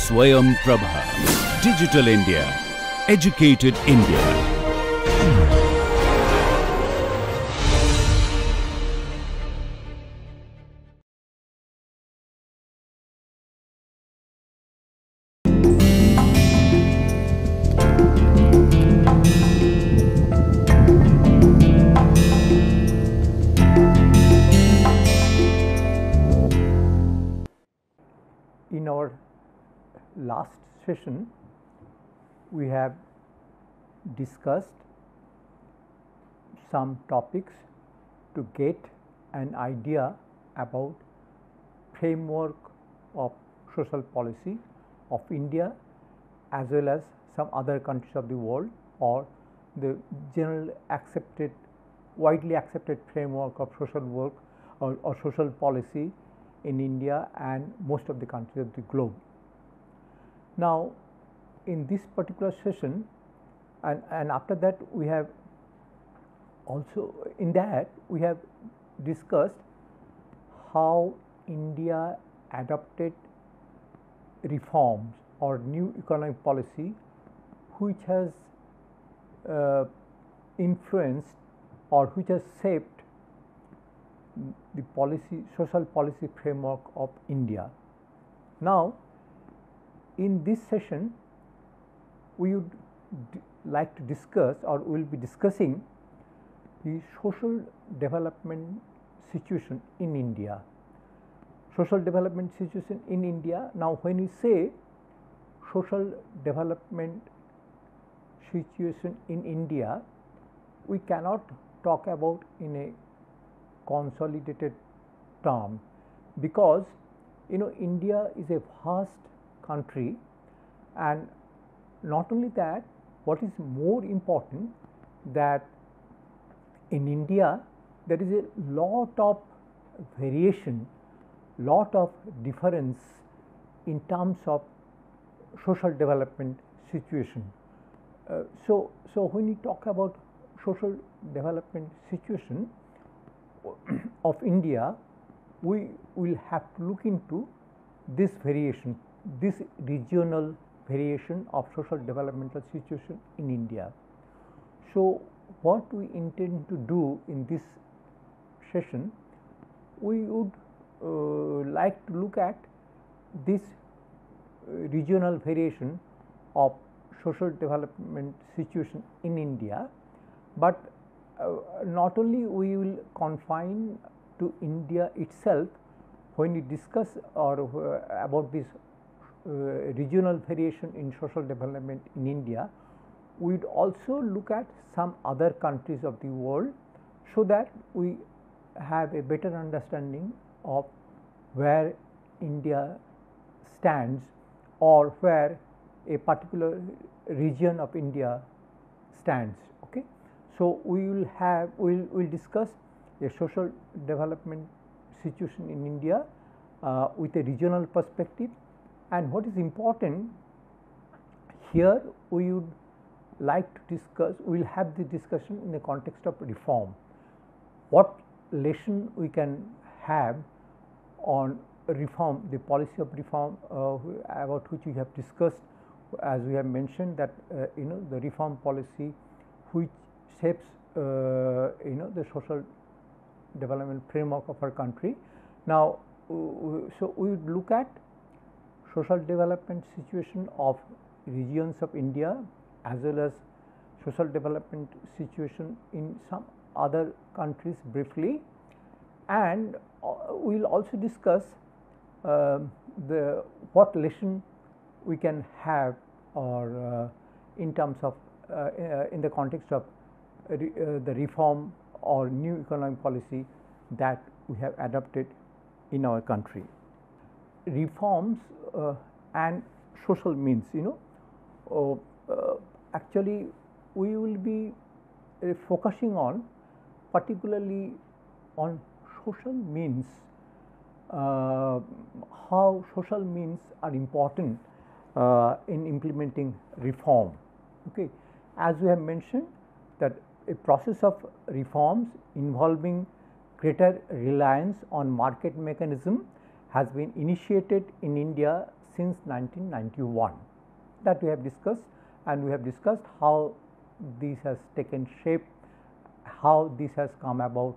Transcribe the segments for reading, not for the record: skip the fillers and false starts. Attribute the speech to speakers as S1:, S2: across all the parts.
S1: Swayam Prabha. Digital India. Educated India.
S2: In our last session, we have discussed some topics to get an idea about framework of social policy of India as well as some other countries of the world, or the widely accepted framework of social work or social policy in India and most of the countries of the globe. Now, in this particular session, and after that we have also we have discussed how India adopted reforms or new economic policy which has influenced or which has shaped the social policy framework of India. Now, in this session, we would like to discuss, or we will be discussing, the social development situation in India. Social development situation in India. Now, when we say social development situation in India, we cannot talk about in a consolidated term, because India is a vast country, and not only that, what is more important, that in India there is a lot of variation, lot of difference in terms of social development situation. So when we talk about social development situation of India, we will have to look into this variation, this regional variation of social developmental situation in India. So, what we intend to do in this session, we would like to look at this regional variation of social development situation in India, but not only we will confine to India itself when we discuss about this regional variation in social development in India. We would also look at some other countries of the world, so that we have a better understanding of where India stands, or where a particular region of India stands. Okay. So, we will discuss a social development situation in India with a regional perspective, and what is important here, we would like to discuss, we will have the discussion in the context of reform. What lesson we can have on reform, the policy of reform about which we have discussed, as we have mentioned that the reform policy which shapes the social development framework of our country. Now, so we would look at social development situation of regions of India as well as social development situation in some other countries briefly, and we will also discuss what lesson we can have, or in terms of in the context of the reform or new economic policy that we have adopted in our country. Reforms and social means, actually we will be focusing on particularly on social means, how social means are important in implementing reform. Okay. As we have mentioned that a process of reforms involving greater reliance on market mechanism has been initiated in India since 1991. That we have discussed, and we have discussed how this has taken shape, how this has come about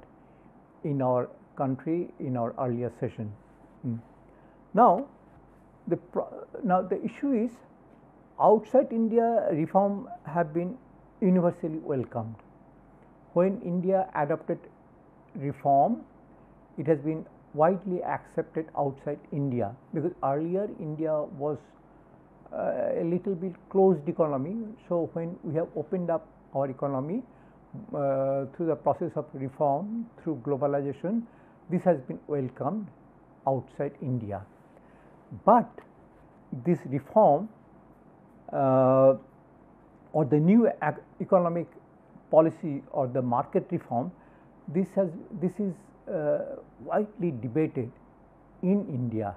S2: in our country in our earlier session. Now, the issue is, outside India reform have been universally welcomed. When India adopted reform, it has been widely accepted outside India, because earlier India was a little bit closed economy. So, when we have opened up our economy through the process of reform, through globalization, this has been welcomed outside India. But this reform or the new economic policy or the market reform, this is widely debated in India.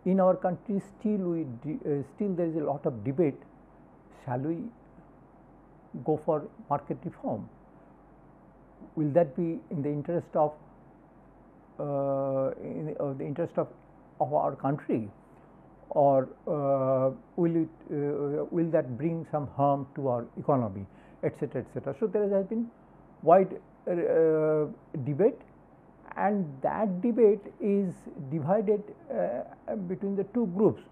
S2: In our country, still there is a lot of debate. Shall we go for market reform? Will that be in the interest of our country, or will that bring some harm to our economy, etc., etc. So, there has been wide debate, and that debate is divided between the two groups.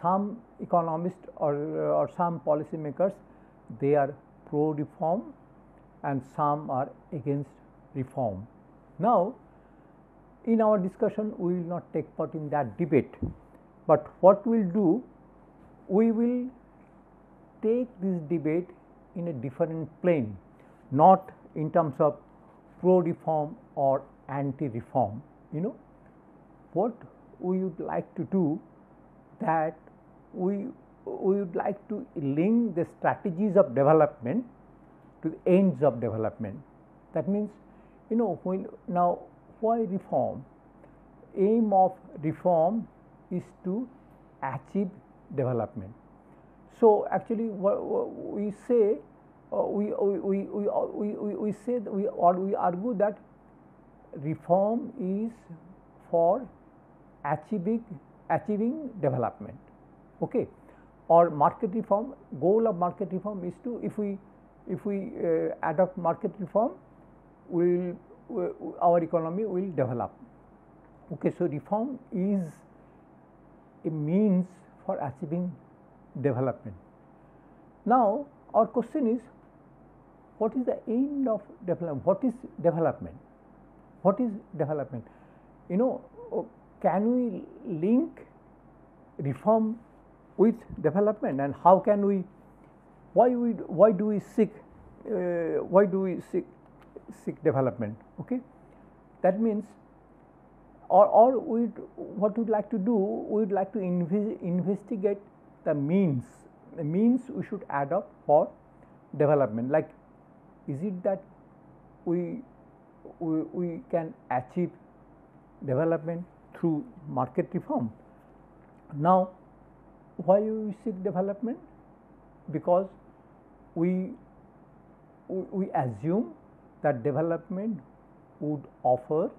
S2: Some economists or some policy makers, they are pro reform, and some are against reform. Now, in our discussion, we will not take part in that debate, but what we will do, we will take this debate in a different plane, not in terms of pro reform or anti reform. What we would like to do, that we would like to link the strategies of development to the ends of development. That means, why reform? Aim of reform is to achieve development. So, actually we say we argue that reform is for achieving development, okay, or market reform. Goal of market reform is to, if we adopt market reform, our economy will develop, okay. So, reform is a means for achieving development. Now, our question is, what is the end of development? What is development? What is development? Can we link reform with development, and how can we? Why do we seek development? Okay, that means, or what we'd like to do, we would like to investigate the means we should adopt for development. Like, is it that we can achieve development through market reform? Now, why we seek development? Because we assume that development would offer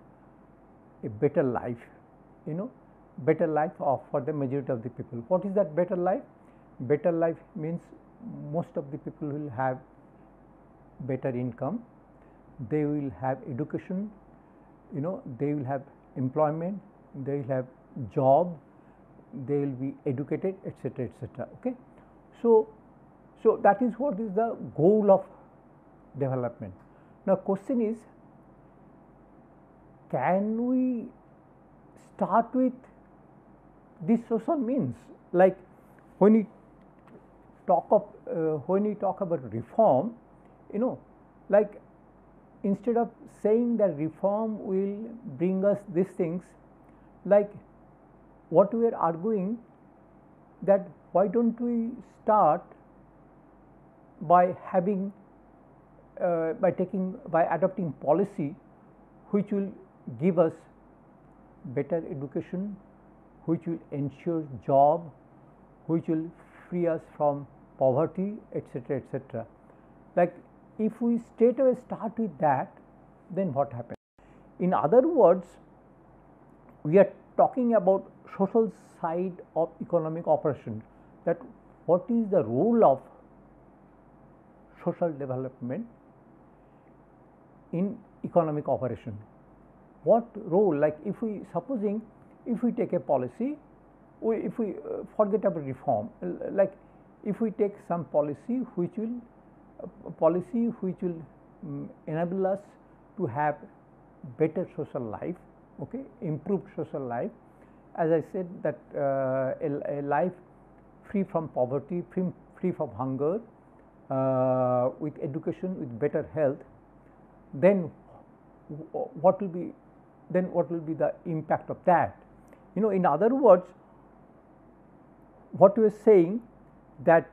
S2: a better life, better life for the majority of the people. What is that better life? Better life means most of the people will have better income, they will have education, they will have employment, they will have job, they will be educated, etc., etc. Okay, so that is what is the goal of development. Now, question is, can we start with this social means? Like, when we talk about reform, like, instead of saying that reform will bring us these things, like what we are arguing, that why don't we start by having by adopting policy which will give us better education, which will ensure job, which will free us from poverty, etc., etc. Like, if we straight away start with that, then what happens? In other words, we are talking about social side of economic operation, that what is the role of social development in economic operation. What role, like if we supposing if we take a policy, if we forget about reform, like if we take some policy which will enable us to have better social life, okay, improved social life, as I said that a life free from poverty, free from hunger, with education, with better health, then what will be the impact of that? In other words, what we are saying, that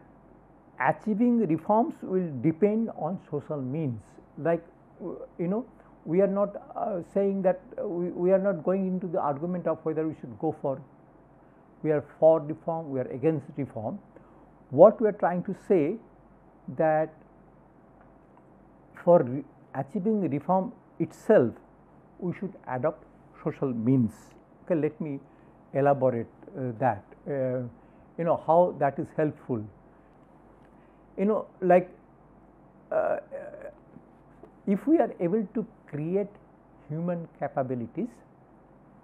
S2: achieving reforms will depend on social means. Like we are not saying that we are not going into the argument of whether we should go for, we are for reform, we are against reform. What we are trying to say, that for achieving reform itself, we should adopt social means. Okay, let me elaborate that. How that is helpful. Like if we are able to create human capabilities,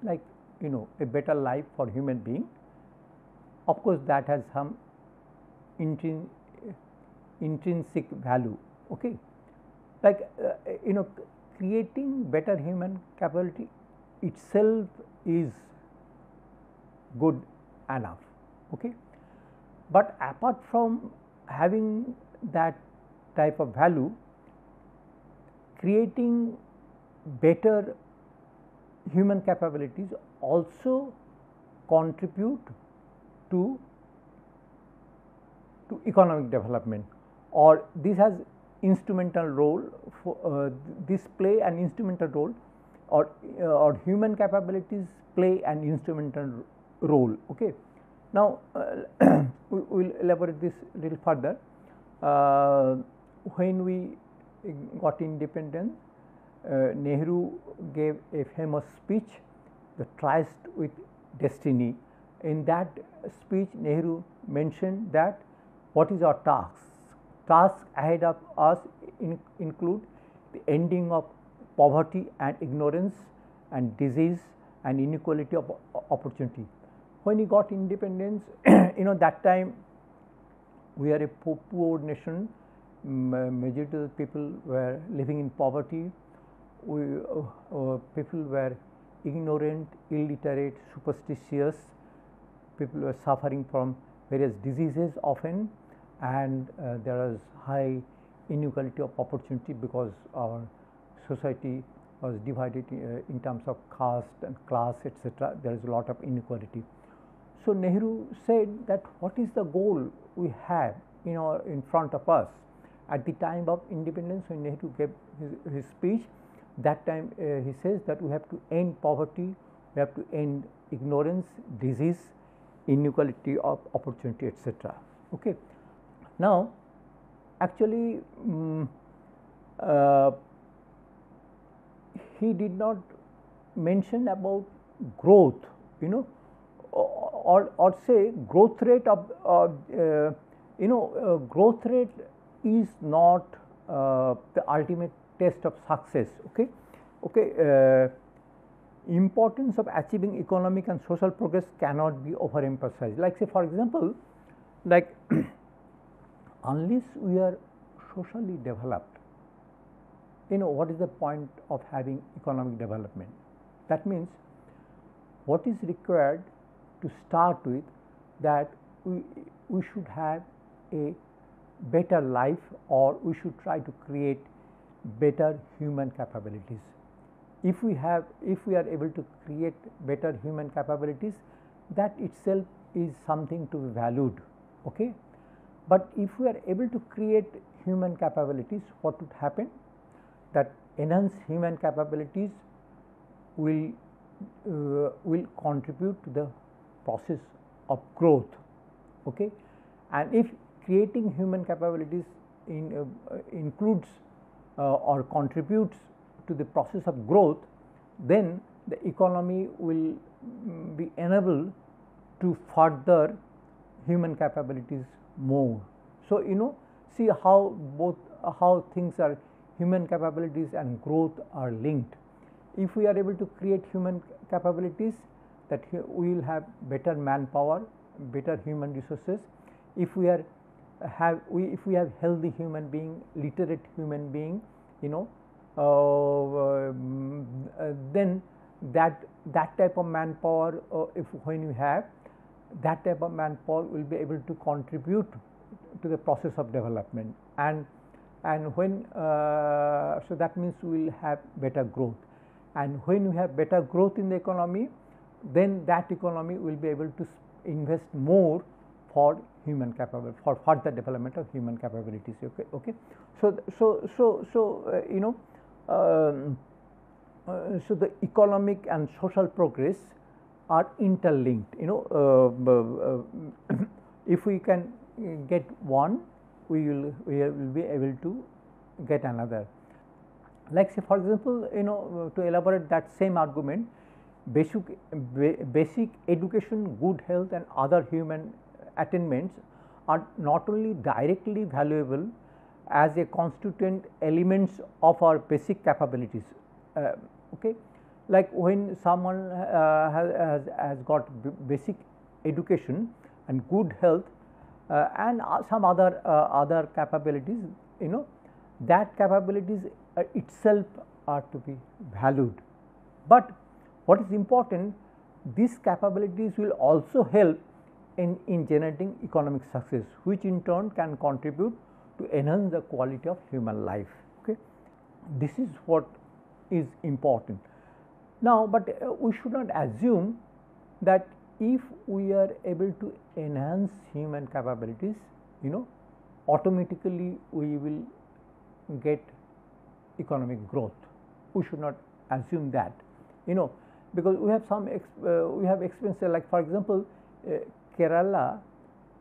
S2: like a better life for human being, of course that has some intrinsic value. Okay, like creating better human capability itself is good enough. Okay, but apart from having that type of value, creating better human capabilities also contribute to economic development, or this has instrumental role for this play an instrumental role, or human capabilities play an instrumental role. Okay, now we will elaborate this a little further. When we got independence, Nehru gave a famous speech, the Tryst with Destiny. In that speech, Nehru mentioned that what is our task? Tasks ahead of us include the ending of poverty and ignorance and disease and inequality of opportunity. When he got independence, that time we are a poor nation. Majority of the people were living in poverty. People were ignorant, illiterate, superstitious. People were suffering from various diseases often, and there was high inequality of opportunity because our society was divided in terms of caste and class, etc. There is a lot of inequality. So Nehru said that what is the goal we have in front of us at the time of independence. When Nehru gave his speech, that time he says that we have to end poverty, we have to end ignorance, disease, inequality of opportunity, etc. Okay. Now, actually, he did not mention about growth, or say growth rate of growth rate is not the ultimate test of success. Okay. Importance of achieving economic and social progress cannot be overemphasized. Like say for example, like unless we are socially developed, what is the point of having economic development? That means what is required to start with, that we should have a better life, or we should try to create better human capabilities. If we are able to create better human capabilities, that itself is something to be valued. Okay. But if we are able to create human capabilities, what would happen? That enhanced human capabilities will contribute to the process of growth. Okay. And if creating human capabilities includes or contributes to the process of growth, then the economy will be enabled to further human capabilities more. So, see how both how things are, human capabilities and growth are linked. If we are able to create human capabilities, that we will have better manpower, better human resources. If we are if we have healthy human being, literate human being, then that type of manpower, when you have that type of manpower, will be able to contribute to the process of development, and when so that means we will have better growth, and when we have better growth in the economy, then that economy will be able to invest more for human capability, for further development of human capabilities. Okay. So so the economic and social progress are interlinked. If we can get one, we will be able to get another. Like, say for example, to elaborate that same argument, basic education, good health and other human attainments are not only directly valuable as a constituent elements of our basic capabilities. Okay, like when someone has got basic education and good health and some other capabilities, that capabilities itself are to be valued. But what is important, these capabilities will also help in generating economic success, which in turn can contribute to enhance the quality of human life. Okay, this is what is important. Now, but we should not assume that if we are able to enhance human capabilities, automatically we will get economic growth. We should not assume that, because we have some we have experience, like for example, Kerala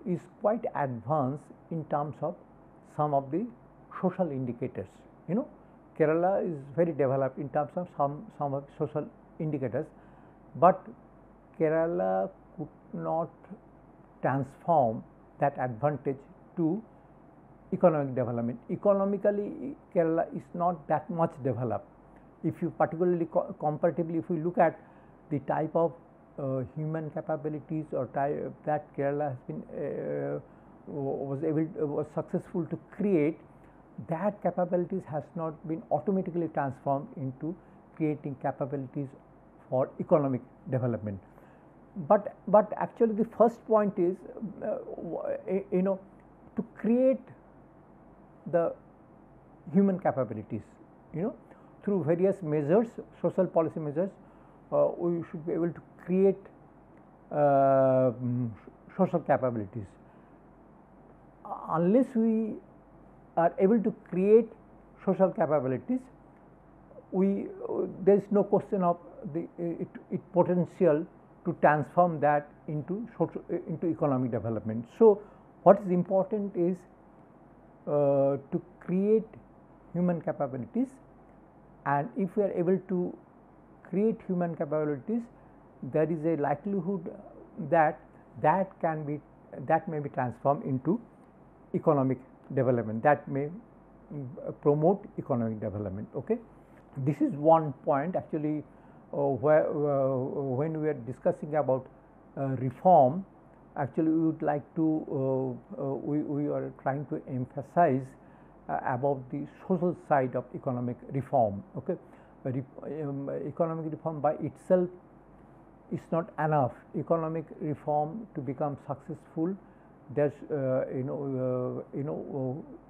S2: is quite advanced in terms of some of the social indicators. Kerala is very developed in terms of some of social indicators, but Kerala could not transform that advantage to economic development. Economically, Kerala is not that much developed. If you particularly comparatively, if you look at the type of human capabilities or type that Kerala has been was successful to create, that capabilities has not been automatically transformed into creating capabilities for economic development. But actually the first point is to create the human capabilities, through various measures, social policy measures, we should be able to create social capabilities. Unless we are able to create social capabilities, there is no question of its potential to transform that into economic development. So, what is important is to create human capabilities, and if we are able to create human capabilities, there is a likelihood that may be transformed into economic development, that may promote economic development. Okay, this is one point actually where when we are discussing about reform, actually we would like to we are trying to emphasize about the social side of economic reform. Okay, economic reform by itself is not enough. Economic reform to become successful, there's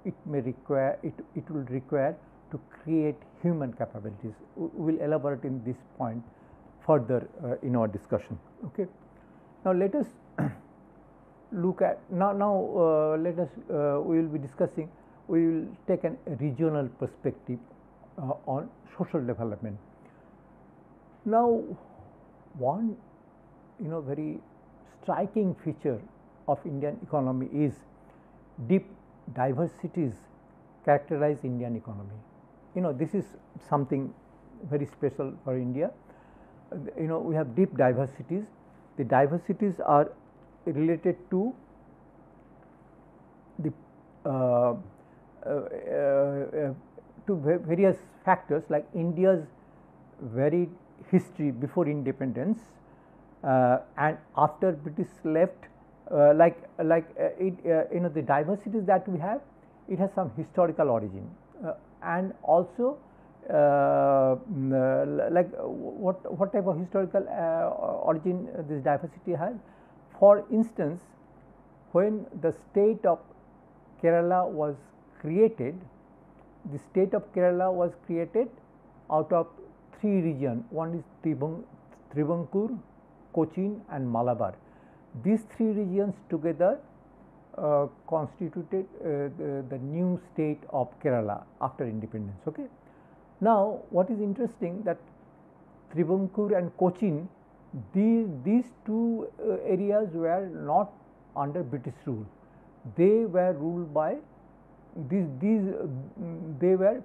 S2: it may require it will require to create human capabilities. We will elaborate in this point further in our discussion. Okay, now let us look at let us we will be discussing, we will take a regional perspective on social development. Now, one very striking feature of Indian economy is deep diversities characterize Indian economy. This is something very special for India. We have deep diversities. The diversities are related to the various factors like India's varied history before independence and after British left, the diversities that we have, it has some historical origin and also what type of historical origin this diversity has. For instance, when the state of Kerala was created, the state of Kerala was created out of three regions. One is Travancore, Cochin and Malabar. These three regions together constituted the new state of Kerala after independence. Okay. Now, what is interesting that Travancore and Cochin, these two areas were not under British rule. They were ruled by they were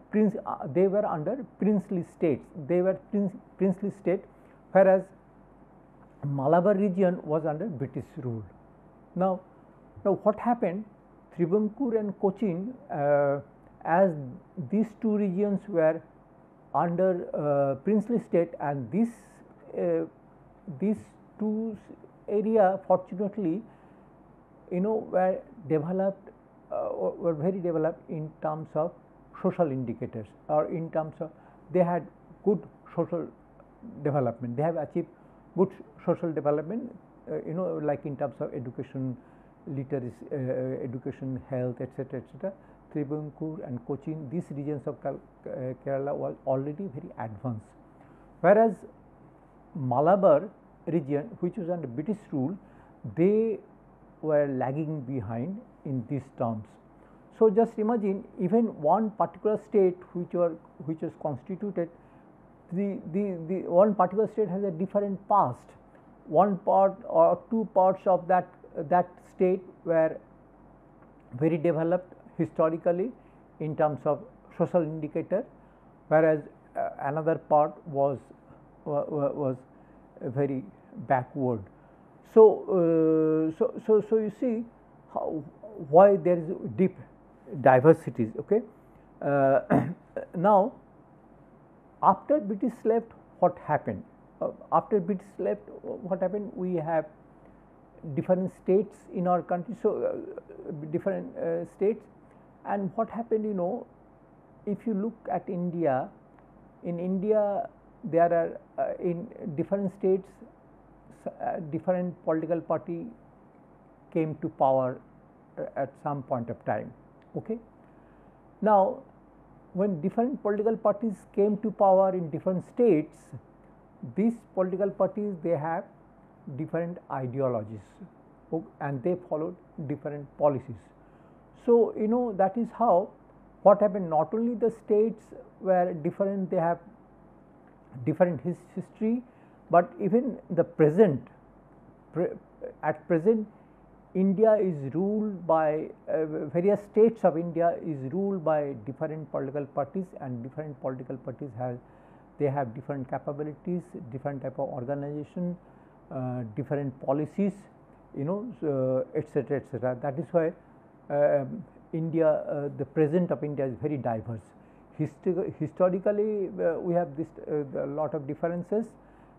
S2: under princely states. They were princely state, whereas Malabar region was under British rule. Now what happened? Travancore and Cochin, as these two regions were under princely state, and these two area fortunately were developed were very developed in terms of social indicators, or in terms of they had good social development. They have achieved good social development, like in terms of education, literacy, education, health, etc., etc. Travancore and Cochin, these regions of Kerala was already very advanced, whereas Malabar region, which was under British rule, they were lagging behind in these terms. So, just imagine, even one particular state which was constituted, the one particular state has a different past. One part or two parts of that state were very developed historically in terms of social indicator, whereas another part was very backward. So, so you see why there is deep diversities. Okay. Now, after British left, what happened? After British left, what happened? We have different states in our country. So, different states, and what happened? If you look at India, in India there are in different states, different political party came to power at some point of time. Okay. Now, when different political parties came to power in different states, these political parties, they have different ideologies and they followed different policies. So, that is how what happened. Not only the states were different, they have different history, but even the present, at present, India is ruled by various states of India is ruled by different political parties, and different political parties have different capabilities, different type of organization, different policies, etc., etc. That is why India, the present of India is very diverse. Historically, we have this a lot of differences,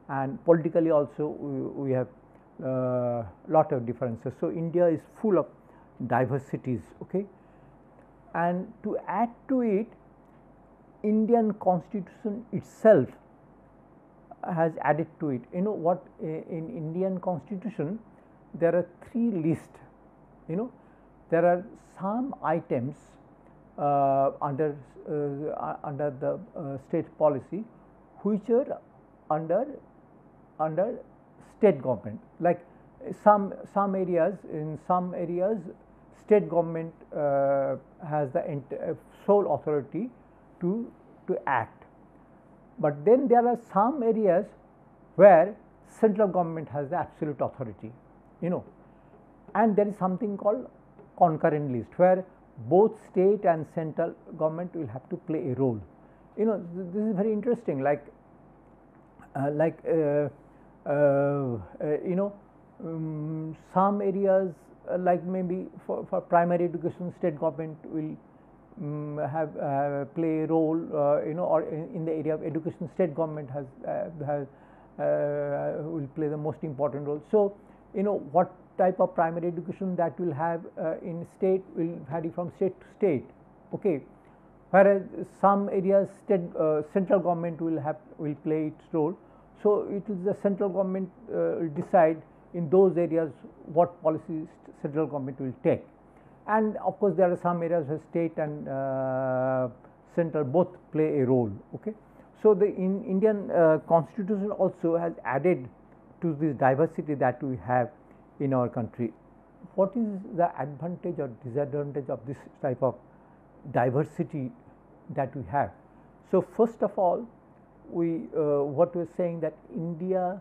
S2: and politically also we have lot of differences. So, India is full of diversities. Okay. And to add to it, Indian constitution itself has added to it. What in Indian constitution there are three lists. There are some items under the state policy which are under state government, like some areas, in some areas state government has the sole authority to act, but then there are some areas where central government has the absolute authority, and there is something called concurrent list, where both state and central government will have to play a role. This is very interesting, Some areas like maybe for primary education, state government will have play a role, or in the area of education, state government has will play the most important role. So, what type of primary education that will have in state will vary from state to state. Okay, whereas some areas central government will play its role. So, it is the central government will decide in those areas what policies central government will take, and of course there are some areas where state and central both play a role. Okay, so the Indian constitution also has added to this diversity that we have in our country. What is the advantage or disadvantage of this type of diversity that we have? So, first of all, what we are saying that India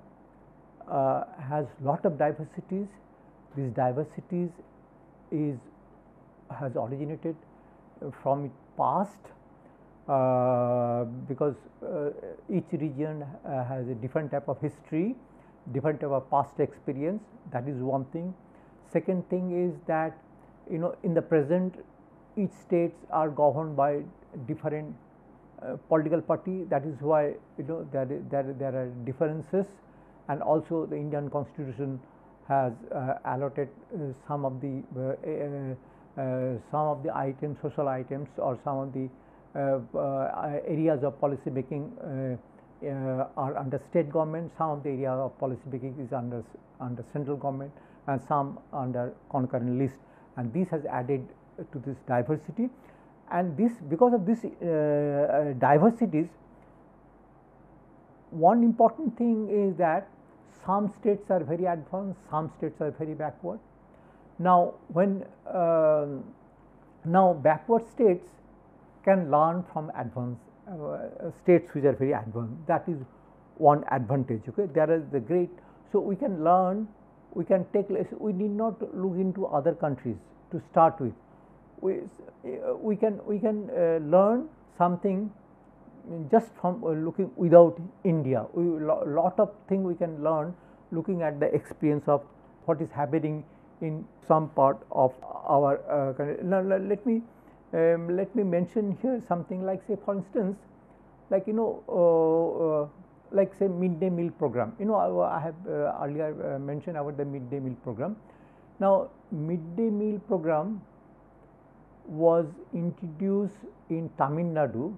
S2: has lot of diversities. These diversities has originated from its past, because each region has a different type of history, different type of past experience. That is one thing. Second thing is that in the present each states are governed by different political party. That is why there are differences, and also the Indian constitution has allotted some of the items, social items, or some of the areas of policy making are under state government, some of the area of policy making is under central government, and some under concurrent list, and this has added to this diversity. And this, because of this diversities, one important thing is that some states are very advanced, some states are very backward. Now, when now backward states can learn from advanced states which are very advanced. That is one advantage. Okay, there is the great. So we can learn, we can take lessons. We need not look into other countries to start with. We can learn something just from looking without India. Lot of things we can learn looking at the experience of what is happening in some part of our country. Now let me mention here something like, say, for instance, like like say midday meal program. I have earlier mentioned about the midday meal program. Now midday meal program was introduced in Tamil Nadu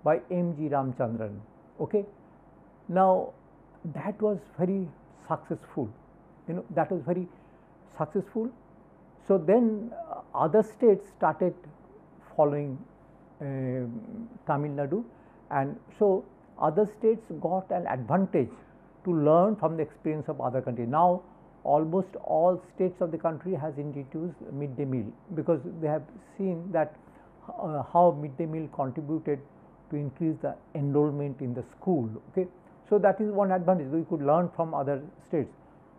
S2: by M.G. Ramchandran. Okay, now that was very successful. That was very successful. So then other states started following Tamil Nadu, and so other states got an advantage to learn from the experience of other countries. Now almost all states of the country has introduced midday meal, because they have seen that how midday meal contributed to increase the enrollment in the school. Okay, so that is one advantage. We could learn from other states,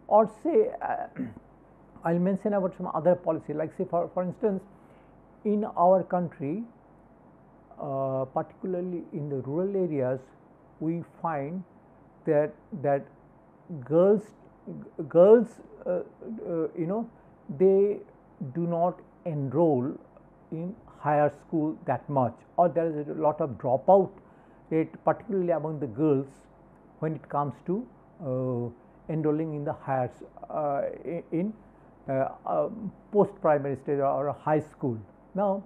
S2: or say I will mention about some other policy, like say for instance, in our country, particularly in the rural areas, we find that girls they do not enroll in higher school that much, or there is a lot of dropout rate, particularly among the girls, when it comes to enrolling in the higher in post primary stage or high school. Now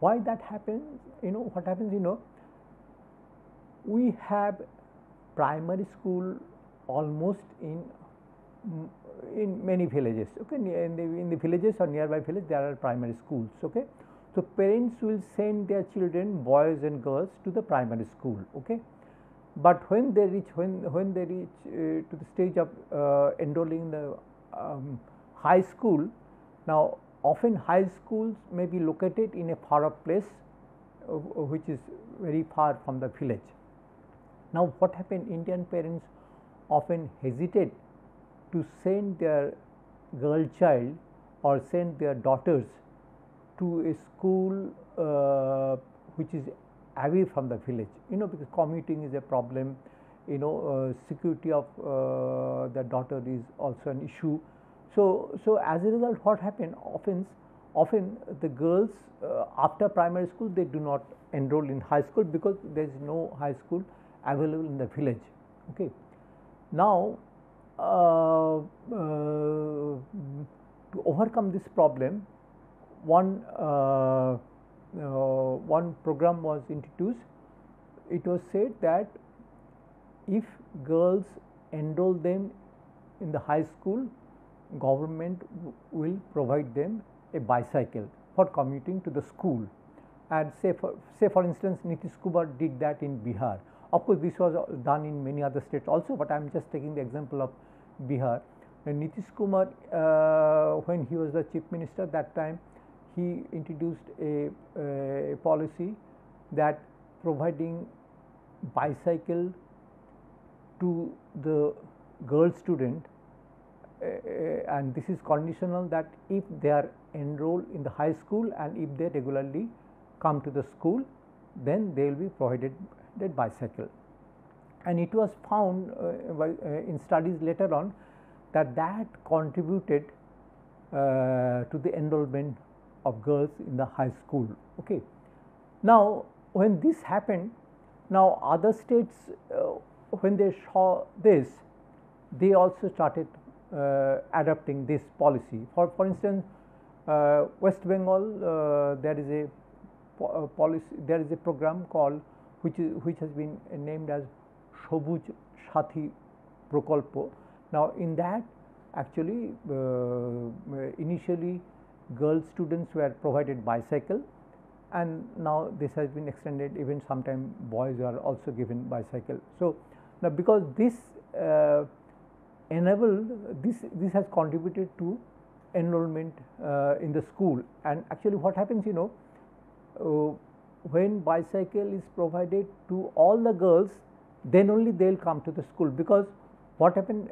S2: why that happens? What happens, we have primary school almost in many villages. Okay, in the villages or nearby village there are primary schools. Okay, so parents will send their children, boys and girls, to the primary school. Okay, but when they reach to the stage of enrolling in the high school, now often high schools may be located in a far off place which is very far from the village. Now what happened, Indian parents often hesitate to send their girl child or send their daughters to a school which is away from the village, because commuting is a problem, security of the daughter is also an issue. So as a result, what happened, often the girls after primary school, they do not enroll in high school because there is no high school available in the village. Okay. Now to overcome this problem, one program was introduced. It was said that if girls enroll them in the high school, government will provide them a bicycle for commuting to the school. And say for instance, Nitish Kumar did that in Bihar. Of course, this was done in many other states also, but I am just taking the example of Bihar. And Nitish Kumar, when he was the chief minister that time, he introduced a policy that providing bicycle to the girl student, and this is conditional that if they are enrolled in the high school and if they regularly come to the school, then they will be provided that bicycle. And it was found in studies later on that contributed to the enrollment of girls in the high school. Okay. Now, when this happened, now other states when they saw this, they also started adopting this policy. For instance, West Bengal, there is a policy, there is a program called which has been named as Shobuj Sathi Prokolpo. Now, in that actually initially girl students were provided bicycle, and now this has been extended, even sometime boys are also given bicycle. So, now because this this has contributed to enrollment in the school. And actually what happens, when bicycle is provided to all the girls, then only they will come to the school, because what happened,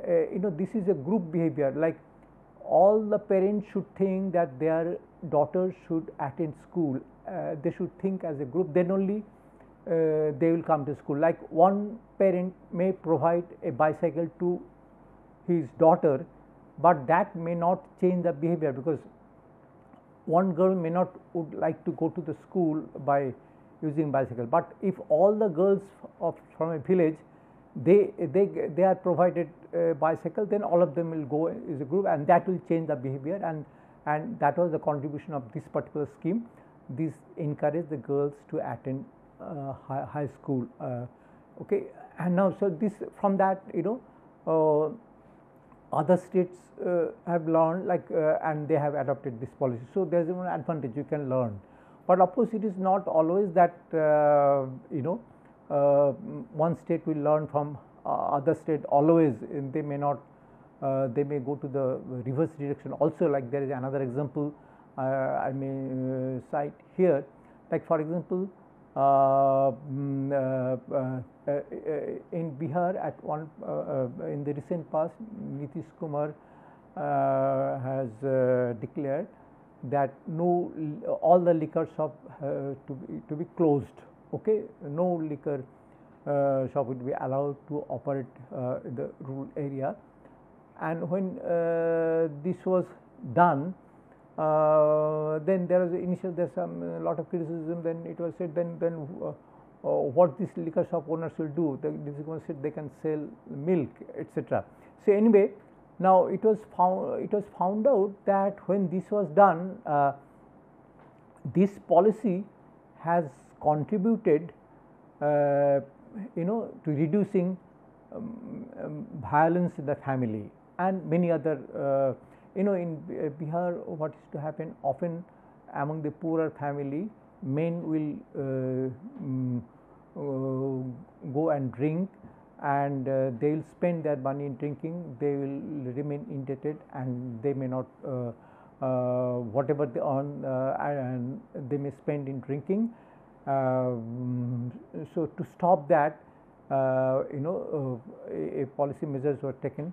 S2: this is a group behavior, like all the parents should think that their daughters should attend school, they should think as a group, then only they will come to school. Like one parent may provide a bicycle to his daughter, but that may not change the behavior, because one girl may not would like to go to the school by using bicycle, but if all the girls from a village they are provided bicycle, then all of them will go as a group, and that will change the behavior, and that was the contribution of this particular scheme. This encouraged the girls to attend high school. Okay, and now so this from that other states have learned, like and they have adopted this policy. So there is one advantage, you can learn, but of course it is not always that one state will learn from other state always. They may not, they may go to the reverse direction also. Like there is another example I may cite here, like for example in Bihar at one in the recent past, Nitish Kumar has declared that all the liquor shop to be closed. Okay, no liquor shop would be allowed to operate in the rural area. And when this was done, then there was there's a lot of criticism. Then it was said, then what this liquor shop owners will do? This is said they can sell milk, etc. So anyway, now it was found out that when this was done, this policy has contributed to reducing violence in the family and many other in Bihar, what is to happen often among the poorer family, men will go and drink, and they will spend their money in drinking, they will remain indebted, and they may not whatever they earn and they may spend in drinking. So to stop that, a policy measures were taken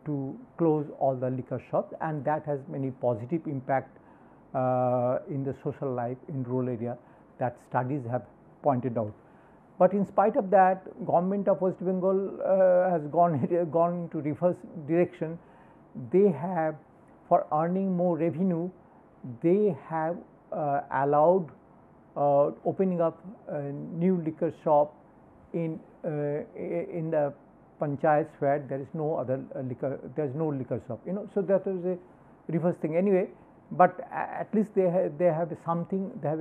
S2: to close all the liquor shops, and that has many positive impact in the social life in rural area that studies have pointed out. But in spite of that, government of West Bengal has gone into reverse direction. They have, for earning more revenue, they have allowed opening up a new liquor shop in the panchayats where there is no other there is no liquor shop. So that is a reverse thing anyway. But at least they have something. They have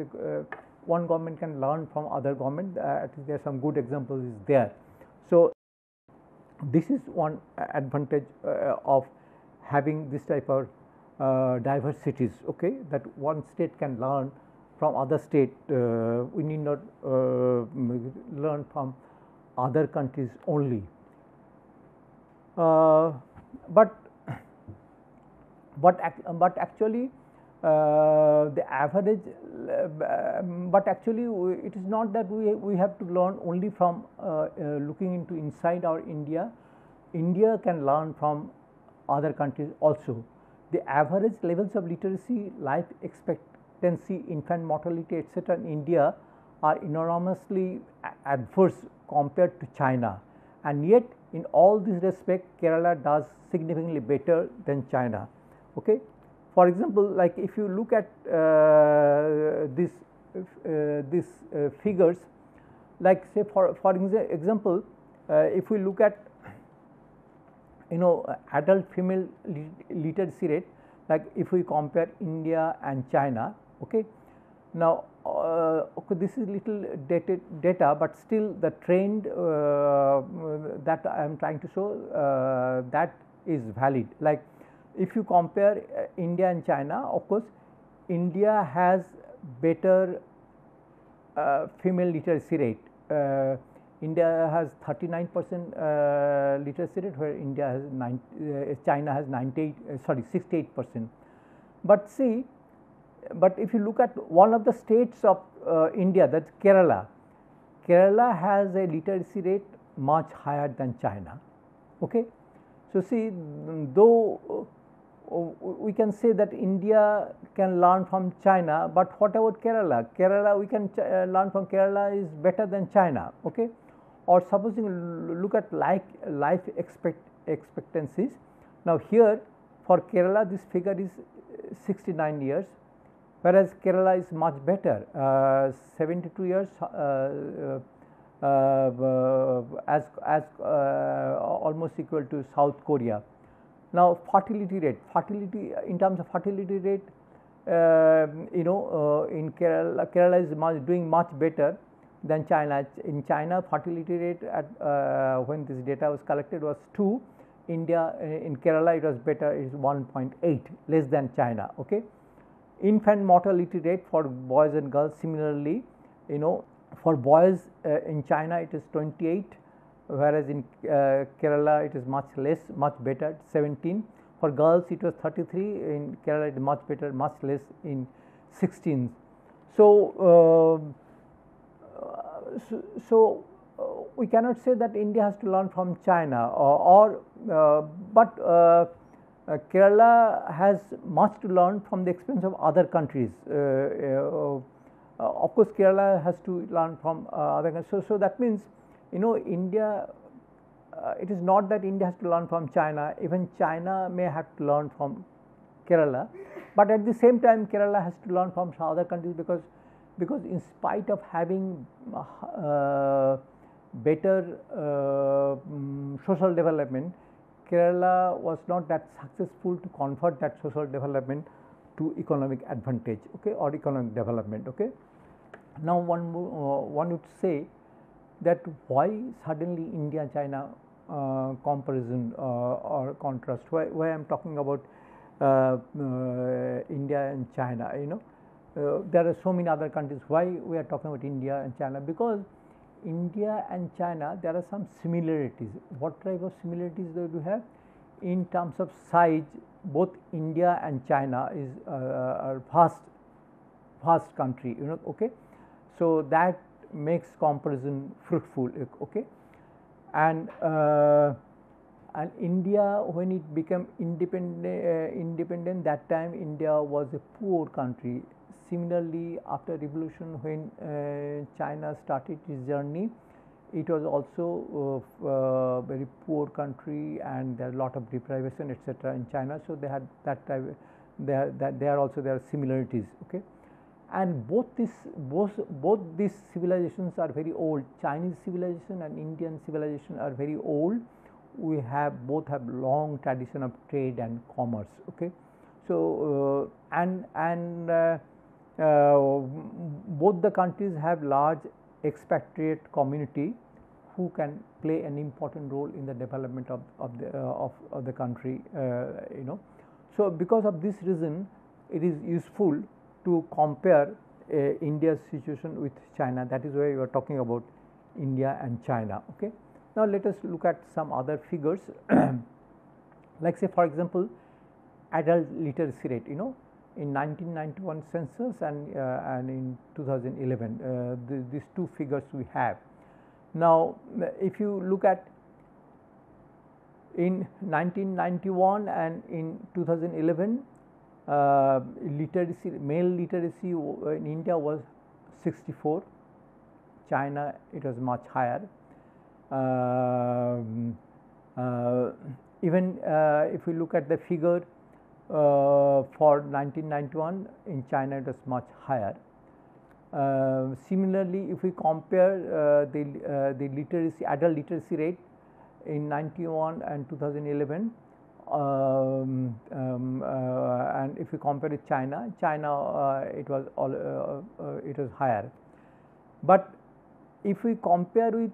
S2: one government can learn from other government. At least there are some good examples is there. So this is one advantage of having this type of diverse cities. Okay, that one state can learn from other state. We need not learn from other countries only. But actually the average, but actually it is not that we have to learn only from looking into inside our India. India can learn from other countries also. The average levels of literacy, life expectancy, infant mortality, etc. in India are enormously adverse compared to China, and yet in all this respect Kerala does significantly better than China. Okay. For example, like if you look at these figures, like say for example, if we look at adult female literacy rate, like if we compare India and China. Okay. Now okay, this is little dated data, but still the trend that I am trying to show that is valid. Like if you compare India and China, of course India has better female literacy rate. India has 39% literacy rate, where India has China has 68%. But see, but if you look at one of the states of India, that's Kerala. Kerala has a literacy rate much higher than China. Okay. So see, though we can say that India can learn from China, but what about Kerala? Kerala, we can learn from Kerala is better than China. Okay. Or supposing look at life expectancies. Now here for Kerala this figure is 69 years, whereas Kerala is much better, 72 years, as almost equal to South Korea. Now fertility rate, in terms of fertility rate, in Kerala is doing much better than China. In China, fertility rate at when this data was collected was 2. India, in Kerala it was better, is 1.8, less than China. Okay. Infant mortality rate for boys and girls, similarly, for boys in China it is 28, whereas in Kerala it is much less, much better, 17. For girls it was 33, in Kerala it is much better, much less, in 16. So we cannot say that India has to learn from China, but Kerala has much to learn from the experience of other countries. Of course, Kerala has to learn from other countries. So that means, India, it is not that India has to learn from China. Even China may have to learn from Kerala, but at the same time Kerala has to learn from some other countries, because in spite of having better social development, Kerala was not that successful to convert that social development to economic advantage, okay, or economic development. Okay. Now one would say that why suddenly India and China comparison or contrast, why I am talking about India and China, there are so many other countries. Why we are talking about India and China? Because India and China, there are some similarities. What type of similarities do you have? In terms of size, both India and China is a vast country, okay. So that makes comparison fruitful, okay. And India, when it became independent, that time India was a poor country. Similarly, after revolution, when China started its journey, it was also very poor country, and there are a lot of deprivation etc. in China. So, they had that type, there also there are similarities. Okay. And both these civilizations are very old. Chinese civilization and Indian civilization are very old. We have both have long tradition of trade and commerce. Okay. So, both the countries have large expatriate community who can play an important role in the development of the country, you know. So, because of this reason, it is useful to compare India's situation with China. That is why we are talking about India and China. Okay. Now, let us look at some other figures like say for example, adult literacy rate, you know, in 1991 census and in 2011, these two figures we have. Now, if you look at in 1991 and in 2011, literacy, male literacy in India was 64, China it was much higher. Even if we look at the figure for 1991, in China it was much higher. Similarly, if we compare the literacy, adult literacy rate in 91 and 2011, and if we compare with China, it was higher. But if we compare with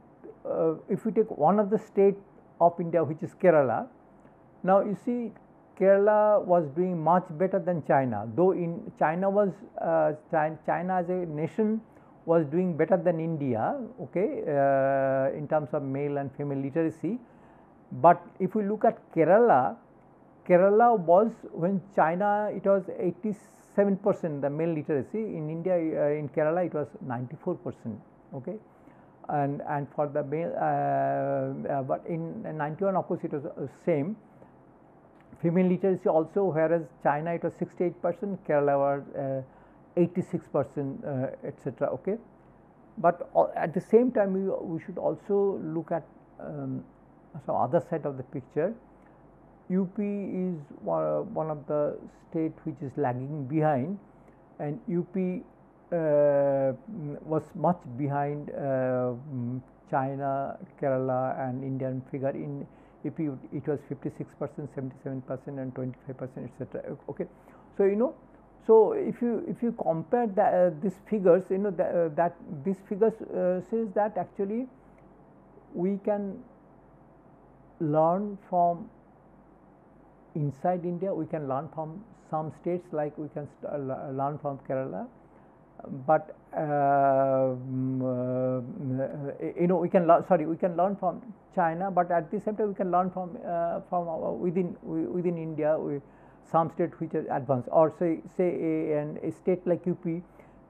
S2: if we take one of the state of India, which is Kerala, now you see Kerala was doing much better than China, though in China was China as a nation was doing better than India, okay, in terms of male and female literacy. But if we look at Kerala, Kerala was, when China it was 87% the male literacy, in India in Kerala it was 94%, okay. And for the male, but in 91 of course it was same. Female literacy also, whereas China it was 68%, Kerala was 86%, etc. Okay. But at the same time we should also look at some other side of the picture. UP is one of the state which is lagging behind, and UP was much behind China, Kerala and Indian figure. In UP it was 56%, 77% and 25%, etc. Okay. So, you know, so if you compare these figures, you know, that these figures says that actually we can learn from inside India, we can learn from some states, like we can learn from Kerala, but you know, we can learn, we can learn from China, but at the same time we can learn from within India, some state which are advanced, or say a state like UP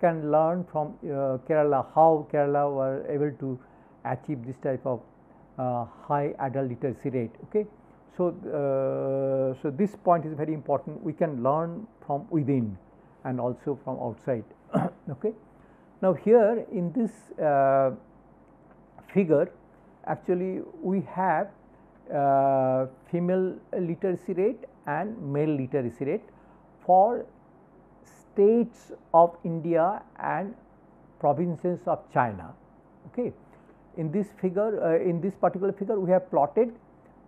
S2: can learn from Kerala, how Kerala were able to achieve this type of high adult literacy rate. Okay. So, so this point is very important. We can learn from within and also from outside. Okay. Now, here in this figure, actually we have female literacy rate and male literacy rate for states of India and provinces of China. Okay. In this figure, in this particular figure, we have plotted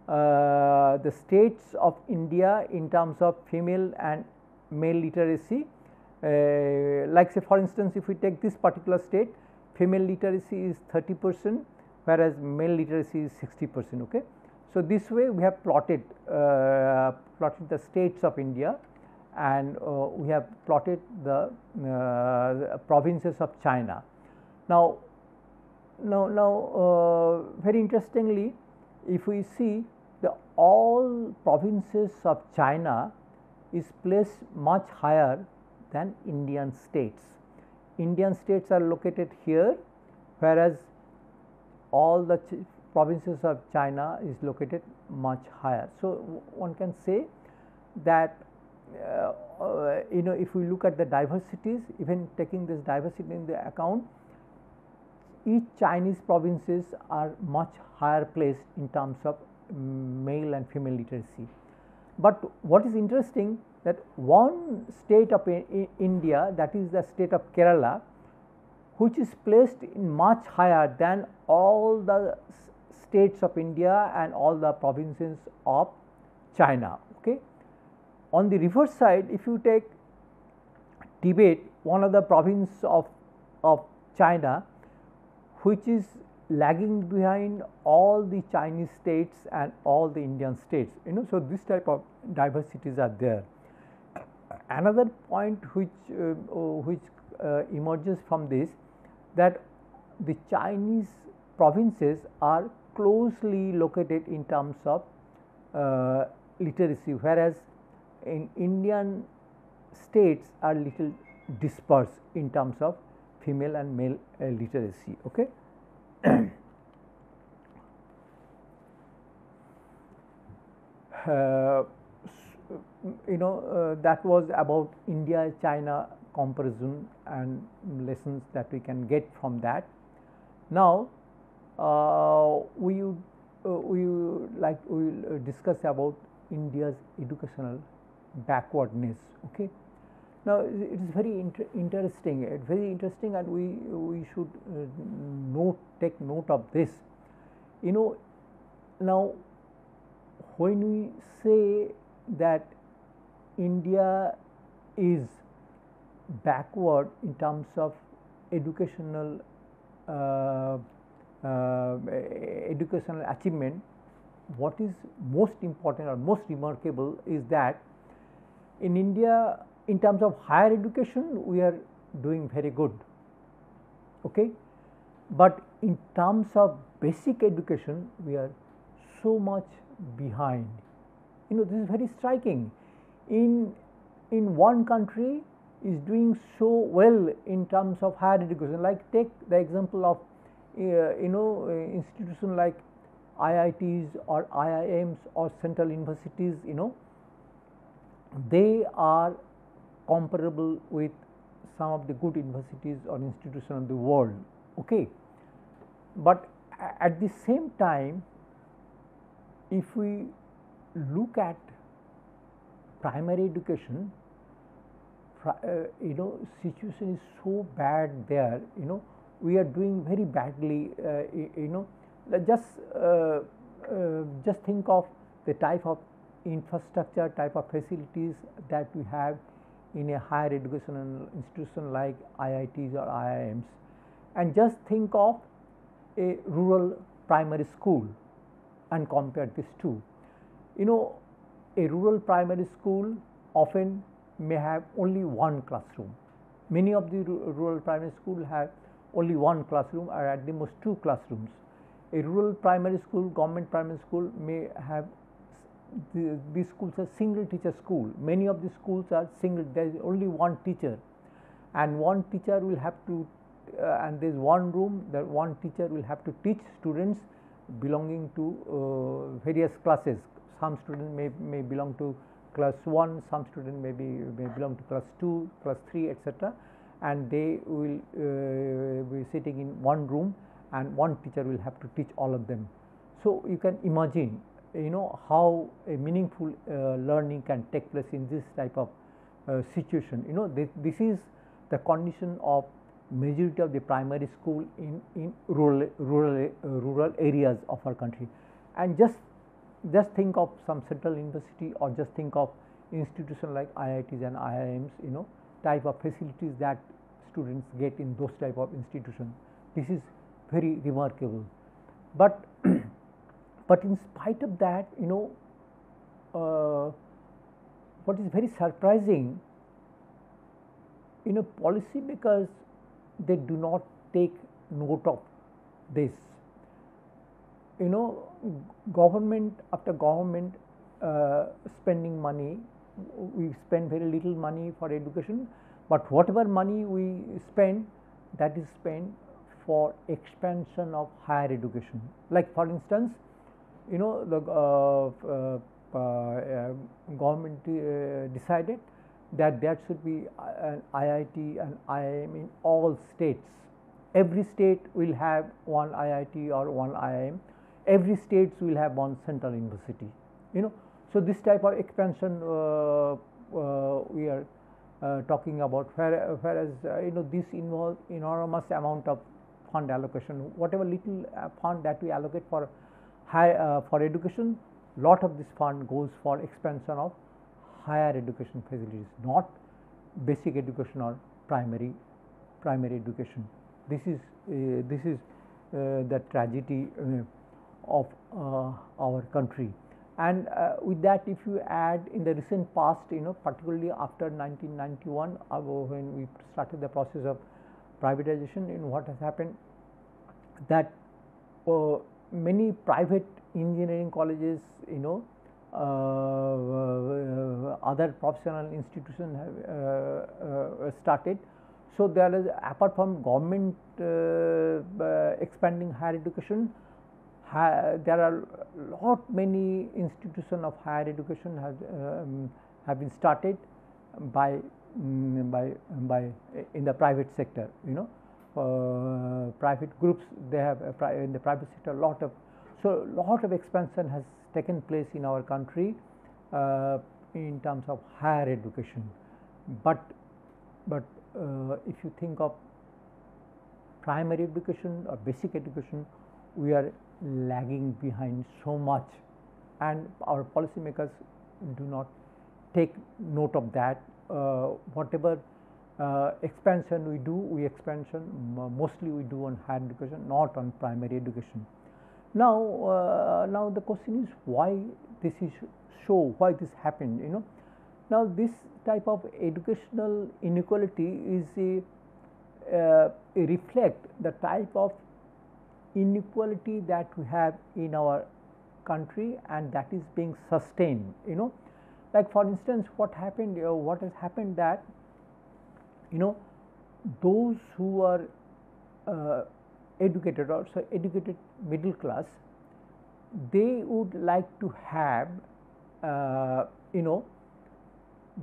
S2: the states of India in terms of female and male literacy. Like say for instance, if we take this particular state, female literacy is 30%, whereas male literacy is 60%. Okay. So, this way we have plotted the states of India, and we have plotted the provinces of China. Now, very interestingly, if we see the all provinces of China is placed much higher than Indian states. Indian states are located here, whereas all the provinces of China is located much higher. So, one can say that you know, if we look at the diversities, even taking this diversity in the account, each Chinese provinces are much higher placed in terms of male and female literacy. But what is interesting, that one state of India, that is the state of Kerala, which is placed in much higher than all the states of India and all the provinces of China. Okay. On the reverse side, if you take Tibet, one of the province of China, which is lagging behind all the Chinese states and all the Indian states, so this type of diversities are there. Another point which emerges from this, that the Chinese provinces are closely located in terms of literacy, whereas in Indian states are little dispersed in terms of female and male literacy. Okay. That was about India China comparison and lessons that we can get from that. Now we will discuss about India's educational backwardness. Okay. Now it is very interesting, and we should take note of this. Now when we say that India is backward in terms of educational achievement, what is most important or most remarkable is that in India, in terms of higher education, we are doing very good. Okay. But in terms of basic education, we are so much behind. This is very striking. In one country is doing so well in terms of higher education, like take the example of institution like IITs or IIMs or central universities. They are comparable with some of the good universities or institutions of the world. Okay. But at the same time, if we look at primary education, situation is so bad there. We are doing very badly. Just think of the type of infrastructure, type of facilities that we have in a higher educational institution like IITs or IIMs, and just think of a rural primary school and compare these two. A rural primary school often may have only one classroom. Many of the rural primary schools have only one classroom or at the most two classrooms. A rural primary school, government primary school may have, these schools are single teacher school. Many of the schools are single, there is only one teacher, and one teacher will have to and there is one room, that one teacher will have to teach students belonging to various classes. Some students may belong to class 1, some students may belong to class 2, class 3, etc., and they will be sitting in one room, and one teacher will have to teach all of them. So you can imagine how a meaningful learning can take place in this type of situation. This is the condition of majority of the primary school in rural areas of our country. And just think of some central university, or just think of institution like IITs and IIMs, type of facilities that students get in those type of institutions. This is very remarkable. But but in spite of that, what is very surprising, policymakers, they do not take note of this. Government after government spending money, we spend very little money for education, but whatever money we spend, that is spent for expansion of higher education. Like for instance, the government decided that there should be an IIT and IIM in all states, every state will have one IIT or one IIM, every state will have one central university, you know. So, this type of expansion we are talking about, whereas you know, this involves enormous amount of fund allocation. Whatever little fund that we allocate for for education, lot of this fund goes for expansion of higher education facilities, not basic education or primary education. This is the tragedy of our country. And with that, if you add in the recent past, you know, particularly after 1991, when we started the process of privatization, you know, what has happened, that many private engineering colleges, you know, other professional institutions have started. So, there is, apart from government expanding higher education, there are many institutions of higher education have been started by in the private sector, you know. Private groups, they have in the private sector lot of expansion has taken place in our country in terms of higher education. But if you think of primary education or basic education, we are lagging behind so much, and our policymakers do not take note of that. Whatever expansion we do, mostly we do on higher education, not on primary education. Now the question is, why this is so, why this happened, you know. Now, this type of educational inequality is a reflect the type of inequality that we have in our country, and that is being sustained, you know. Like, for instance, what happened, what has happened, that, you know, those who are educated, or so educated middle class, they would like to have you know,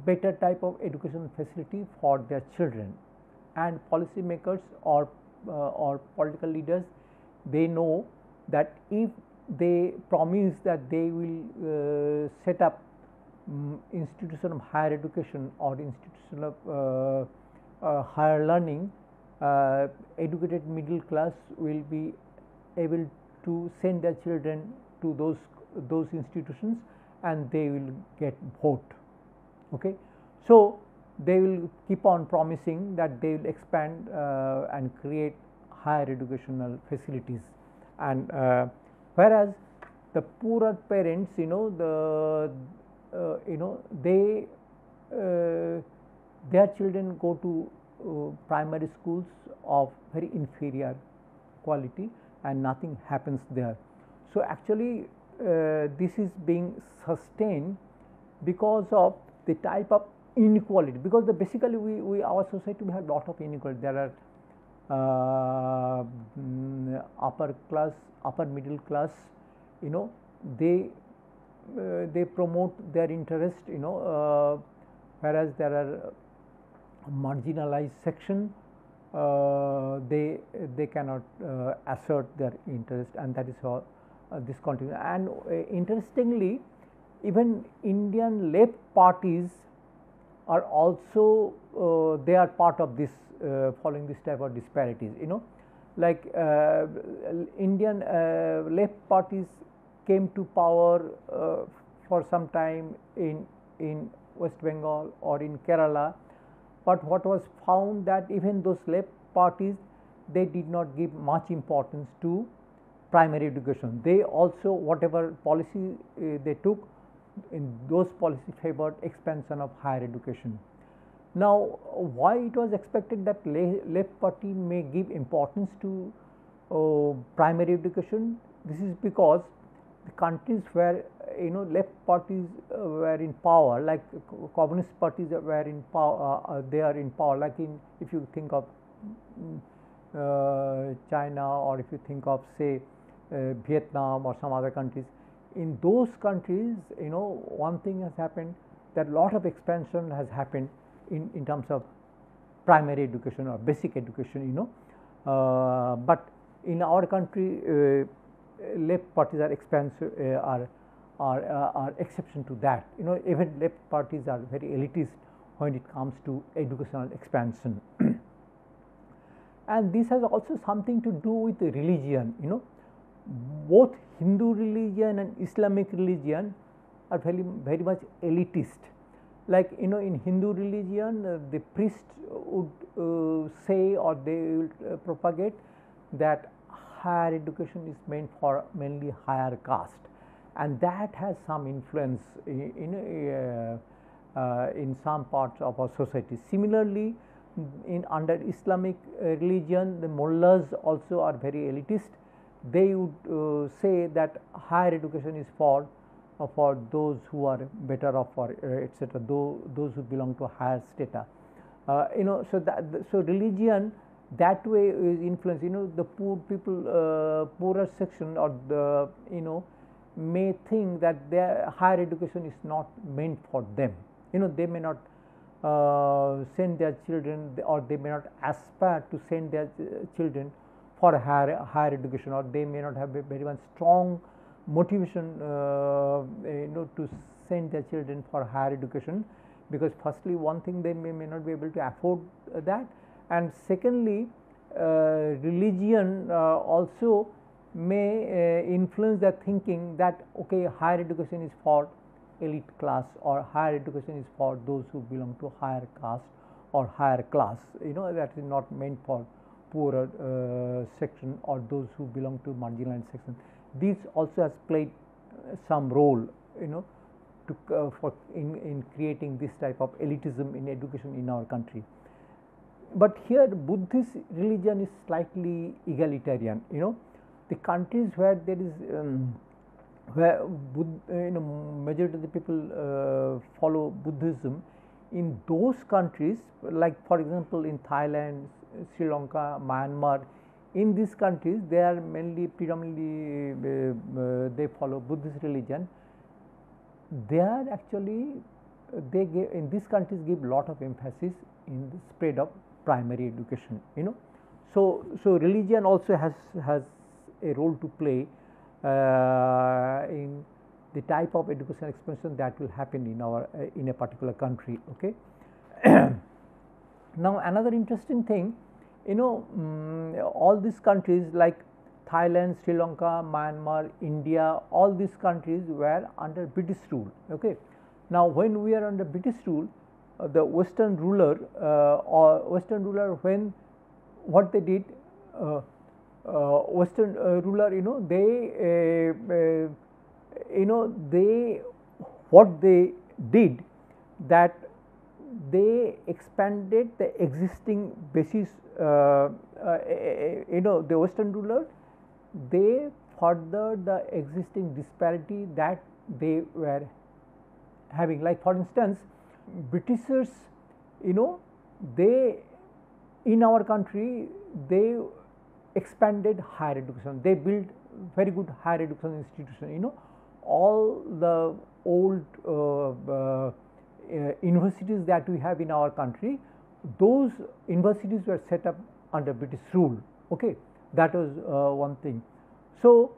S2: better type of education facility for their children, and policymakers or political leaders, they know that if they promise that they will set up institution of higher education or institution of higher learning, educated middle class will be able to send their children to those institutions, and they will get vote. Okay. So, they will keep on promising that they will expand and create higher educational facilities, and whereas the poorer parents, you know, they their children go to primary schools of very inferior quality, and nothing happens there. So, actually this is being sustained because of the type of inequality, because basically we our society, we have lot of inequality. There are upper class, upper middle class, you know, they promote their interest, you know, whereas there are marginalized section, they cannot assert their interest, and that is how this continues. And interestingly, even Indian left parties are also they are part of this, following this type of disparities, you know. Like Indian left parties came to power for some time in West Bengal or in Kerala, but what was found, that even those left parties, they did not give much importance to primary education. They also, whatever policy they took, in those policy favored expansion of higher education. Now, why it was expected that left party may give importance to primary education? This is because the countries where, you know, left parties were in power, like communist parties were in power, they are in power, like if you think of China, or if you think of, say, Vietnam or some other countries. In those countries, you know, one thing has happened, that lot of expansion has happened in terms of primary education or basic education, you know. But in our country, left parties are are exception to that. Even left parties are very elitist when it comes to educational expansion. And this has also something to do with the religion. Both Hindu religion and Islamic religion are very much elitist. Like in Hindu religion, the priest would say, or they will propagate that higher education is meant for mainly higher caste, and that has some influence in some parts of our society. Similarly, in under Islamic religion, the mullahs also are very elitist. They would say that higher education is for those who are better off, or etc., those who belong to higher strata. So religion that way is influenced. The poor people, poorer section, or the may think that their higher education is not meant for them. They may not send their children, or they may not aspire to send their children for higher education, or they may not have a very much strong motivation to send their children for higher education, because firstly, one thing, they may not be able to afford that, and secondly, religion also may influence their thinking that okay, higher education is for elite class, or higher education is for those who belong to higher caste or higher class, that is not meant for poorer section or those who belong to marginalized section. This also has played some role, for in creating this type of elitism in education in our country. But here Buddhist religion is slightly egalitarian. The countries where there is where majority of the people follow Buddhism, in those countries, like for example in Thailand, Sri Lanka, Myanmar, in these countries they are mainly predominantly they follow Buddhist religion. They are actually, they give, in these countries, give lot of emphasis in the spread of primary education. So religion also has a role to play in the type of educational expansion that will happen in our in a particular country. Okay. Now another interesting thing, all these countries like Thailand, Sri Lanka, Myanmar, India, all these countries were under British rule. Okay. Now when we are under British rule, the Western ruler when what they did, Western ruler, they what they did, that they expanded the existing basis. The Western ruler, they furthered the existing disparity that they were having. Like for instance, Britishers, they in our country, they expanded higher education. They built very good higher education institution. All the old universities that we have in our country, those universities were set up under British rule. Okay, that was one thing. So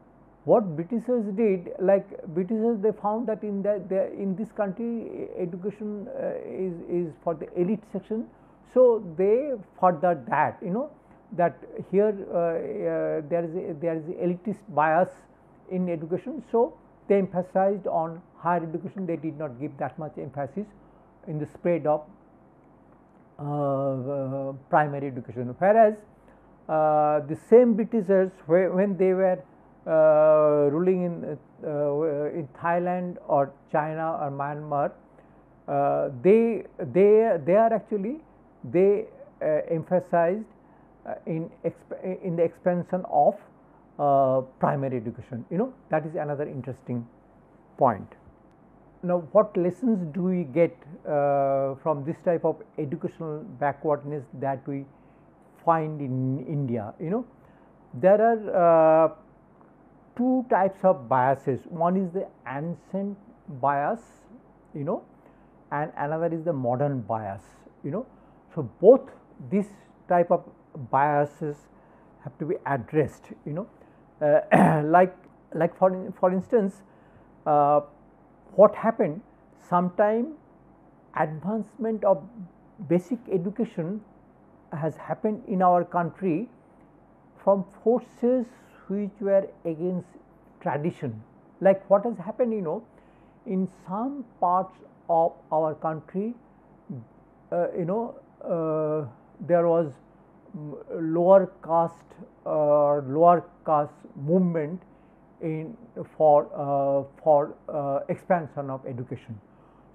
S2: what Britishers did, like Britishers, they found that in this country education is for the elite section. So they furthered that, that here there is a elitist bias in education. So they emphasized on higher education. They did not give that much emphasis in the spread of primary education. Whereas the same Britishers, when they were ruling in Thailand or China or Myanmar, they are actually, they emphasized in the expansion of primary education. That is another interesting point. Now what lessons do we get from this type of educational backwardness that we find in India? There are two types of biases. One is the ancient bias, and another is the modern bias. So both this type of biases have to be addressed, like for instance, what happened sometime, advancement of basic education has happened in our country from forces which were against tradition. Like what has happened, in some parts of our country, there was lower caste movement in for expansion of education.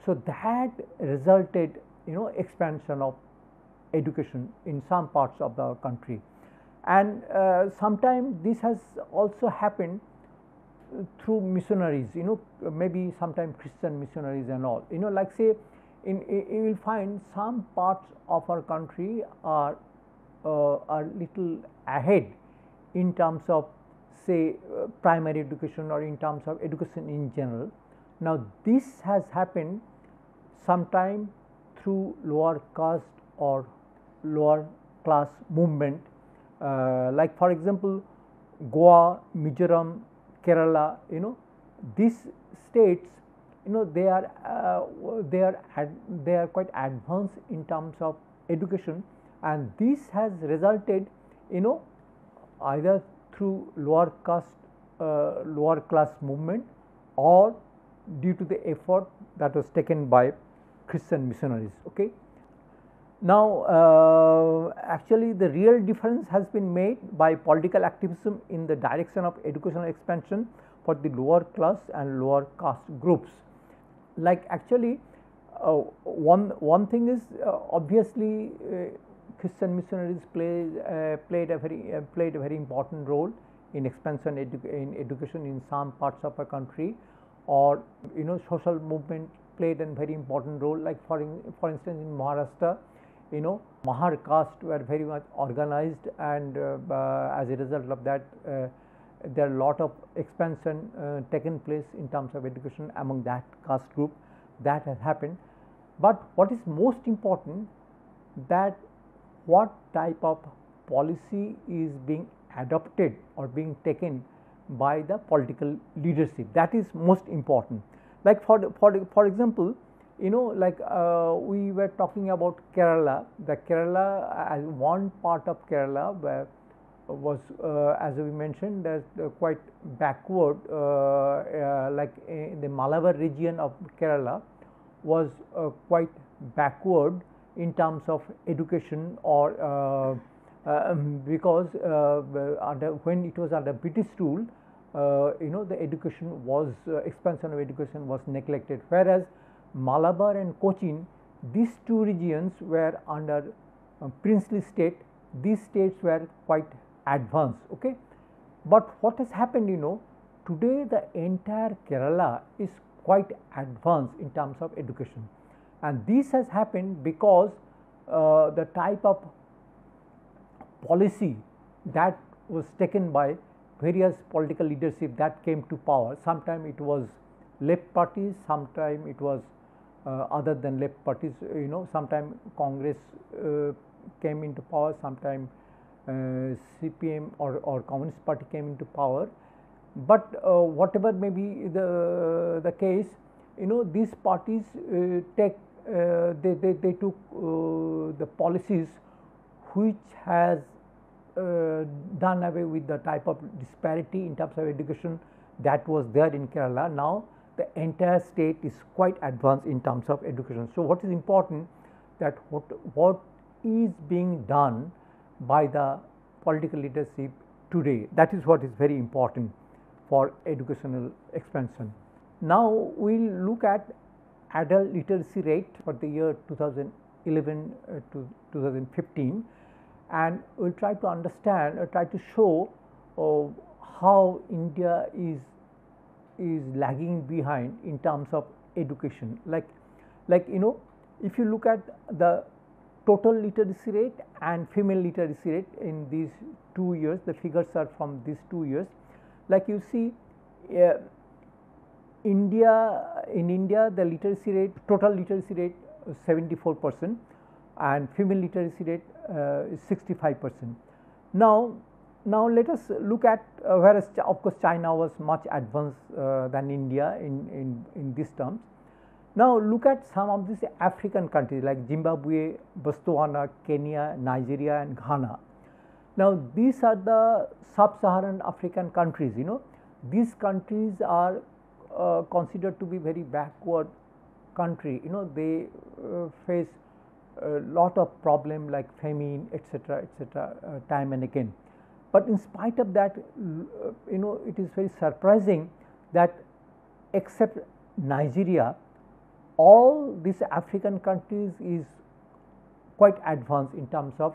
S2: So that resulted, expansion of education in some parts of the country, and sometimes this has also happened through missionaries, maybe sometimes Christian missionaries and all, like say you will find some parts of our country are little ahead in terms of say primary education or in terms of education in general. Now this has happened sometime through lower caste or lower class movement, like for example Goa, Mizoram, Kerala, these states, they are quite advanced in terms of education, and this has resulted, either through lower caste, lower class movement, or due to the effort that was taken by Christian missionaries. Okay. Now, actually the real difference has been made by political activism in the direction of educational expansion for the lower class and lower caste groups. Like actually, one thing is obviously Christian missionaries played a very important role in expansion in education in some parts of our country, or social movement played a very important role. Like for instance in Maharashtra, Mahar caste were very much organized, and as a result of that, there are a lot of expansion taken place in terms of education among that caste group. That has happened. But what is most important, that what type of policy is being adopted or being taken by the political leadership, that is most important. Like for example, like we were talking about Kerala. The Kerala, as one part of Kerala where was as we mentioned, there's quite backward, like in the Malabar region of Kerala was quite backward in terms of education, or because when it was under British rule, the education was expansion of education was neglected, whereas Malabar and Cochin, these two regions were under princely state. These states were quite advanced. Okay, but what has happened, today the entire Kerala is quite advanced in terms of education, and this has happened because the type of policy that was taken by various political leadership that came to power. Sometime it was left parties, sometime it was other than left parties, sometime Congress came into power, sometime CPM or Communist Party came into power. But whatever may be the case, these parties they took the policies which has done away with the type of disparity in terms of education that was there in Kerala. Now the entire state is quite advanced in terms of education. So what is important, that what is being done by the political leadership today, that is what is very important for educational expansion. Now we will look at adult literacy rate for the year 2011 to 2015, and we will try to understand or try to show how India is lagging behind in terms of education. Like if you look at the total literacy rate and female literacy rate in these 2 years, the figures are from these 2 years. Like you see, in India the literacy rate, total literacy rate 74%, and female literacy rate is 65%. Now now let us look at whereas of course China was much advanced than India in these terms. Now look at some of these African countries like Zimbabwe, Botswana, Kenya, Nigeria and Ghana. Now these are the sub-Saharan African countries, you know. These countries are considered to be very backward country, you know. They face a lot of problem like famine, etc., time and again. But in spite of that, you know, it is very surprising that except Nigeria, all these African countries is quite advanced in terms of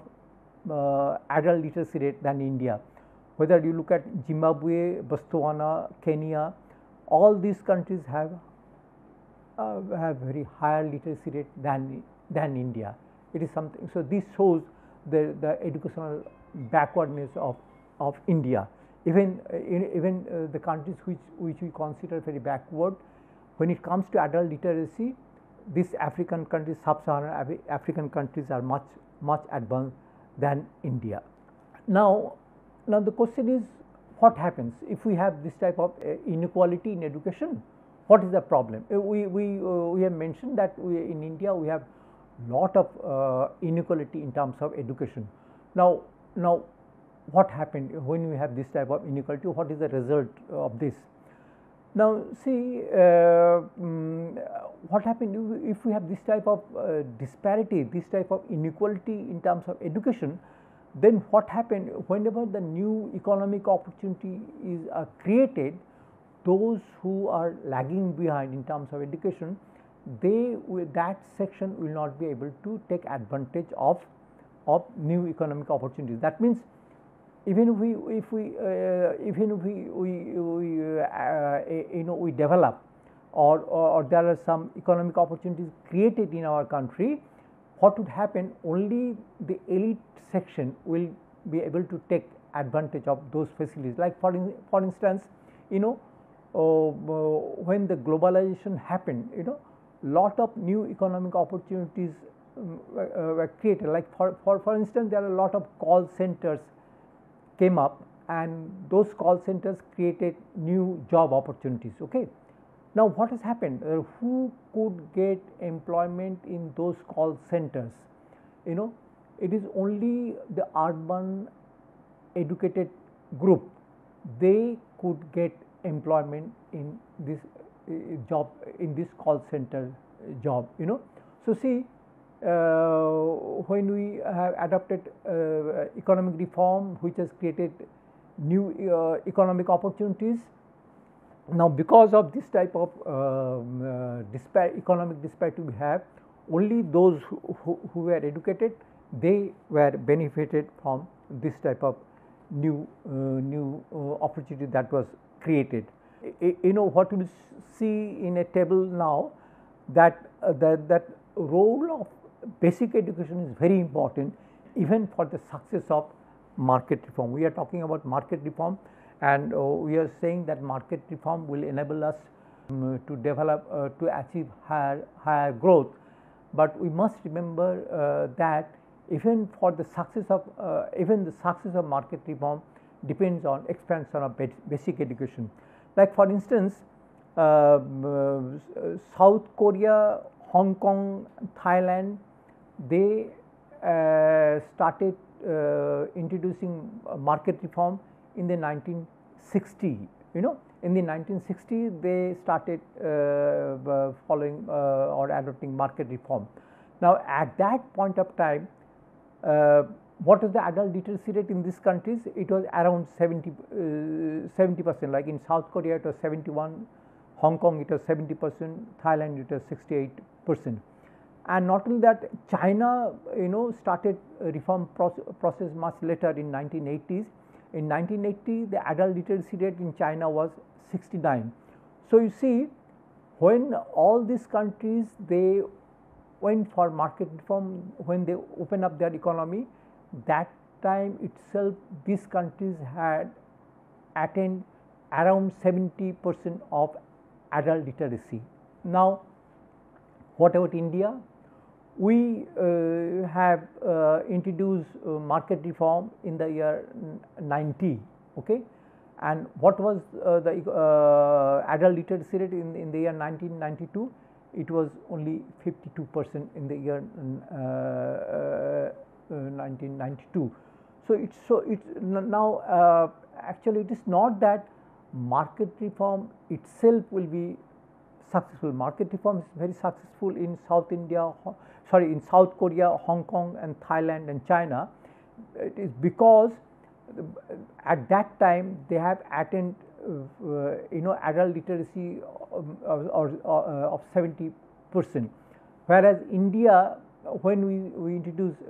S2: adult literacy rate than India. Whether you look at Zimbabwe, Botswana, Kenya, all these countries have very higher literacy rate than India. It is something. So this shows the educational backwardness of India. Even the countries which we consider very backward, when it comes to adult literacy, these African countries, sub-Saharan African countries are much advanced than India. Now the question is, what happens if we have this type of inequality in education? What is the problem? We have mentioned that in India we have lot of inequality in terms of education. Now what happened when we have this type of inequality? What is the result of this? Now see what happened if we have this type of disparity, this type of inequality in terms of education. Then what happened whenever the new economic opportunity is created, those who are lagging behind in terms of education, that section will not be able to take advantage of new economic opportunities. That means even if we you know, we develop or there are some economic opportunities created in our country, what would happen? Only the elite section will be able to take advantage of those facilities. Like for instance, you know, when the globalization happened, you know, lot of new economic opportunities were created. Like for instance, there are a lot of call centers came up, and those call centers created new job opportunities. Okay. Now what has happened? Who could get employment in those call centers? You know, it is only the urban educated group. They could get employment in this job, in this call center job. You know, so see, when we have adopted economic reform, which has created new economic opportunities. Now because of this type of economic disparity we have, only those who were educated, they were benefited from this type of new opportunity that was created. You know what we will see in a table now, that that role of basic education is very important even for the success of market reform. We are talking about market reform, and we are saying that market reform will enable us to develop to achieve higher growth. But we must remember that even for the success of market reform depends on expansion of basic education. Like for instance, South Korea, Hong Kong, Thailand, they started introducing market reform in the 1960s. You know, in the 1960s they started following or adopting market reform. Now at that point of time, what is the adult literacy rate in these countries? It was around 70%. Like in South Korea it was 71, Hong Kong it was 70%, Thailand it was 68%. And not only that, China, you know, started reform process much later in 1980s. In 1980, the adult literacy rate in China was 69. So you see, when all these countries they went for market reform, when they opened up their economy, that time itself these countries had attained around 70% of adult literacy. Now what about India? we have introduced market reform in the year 90, okay, and what was the adult literacy rate in the year 1992? It was only 52% in the year 1992. So it's now actually it is not that market reform itself will be successful. Market reform is very successful in South India, in South Korea, Hong Kong and Thailand and China. It is because at that time they have attained adult literacy of 70%, whereas India, when we introduced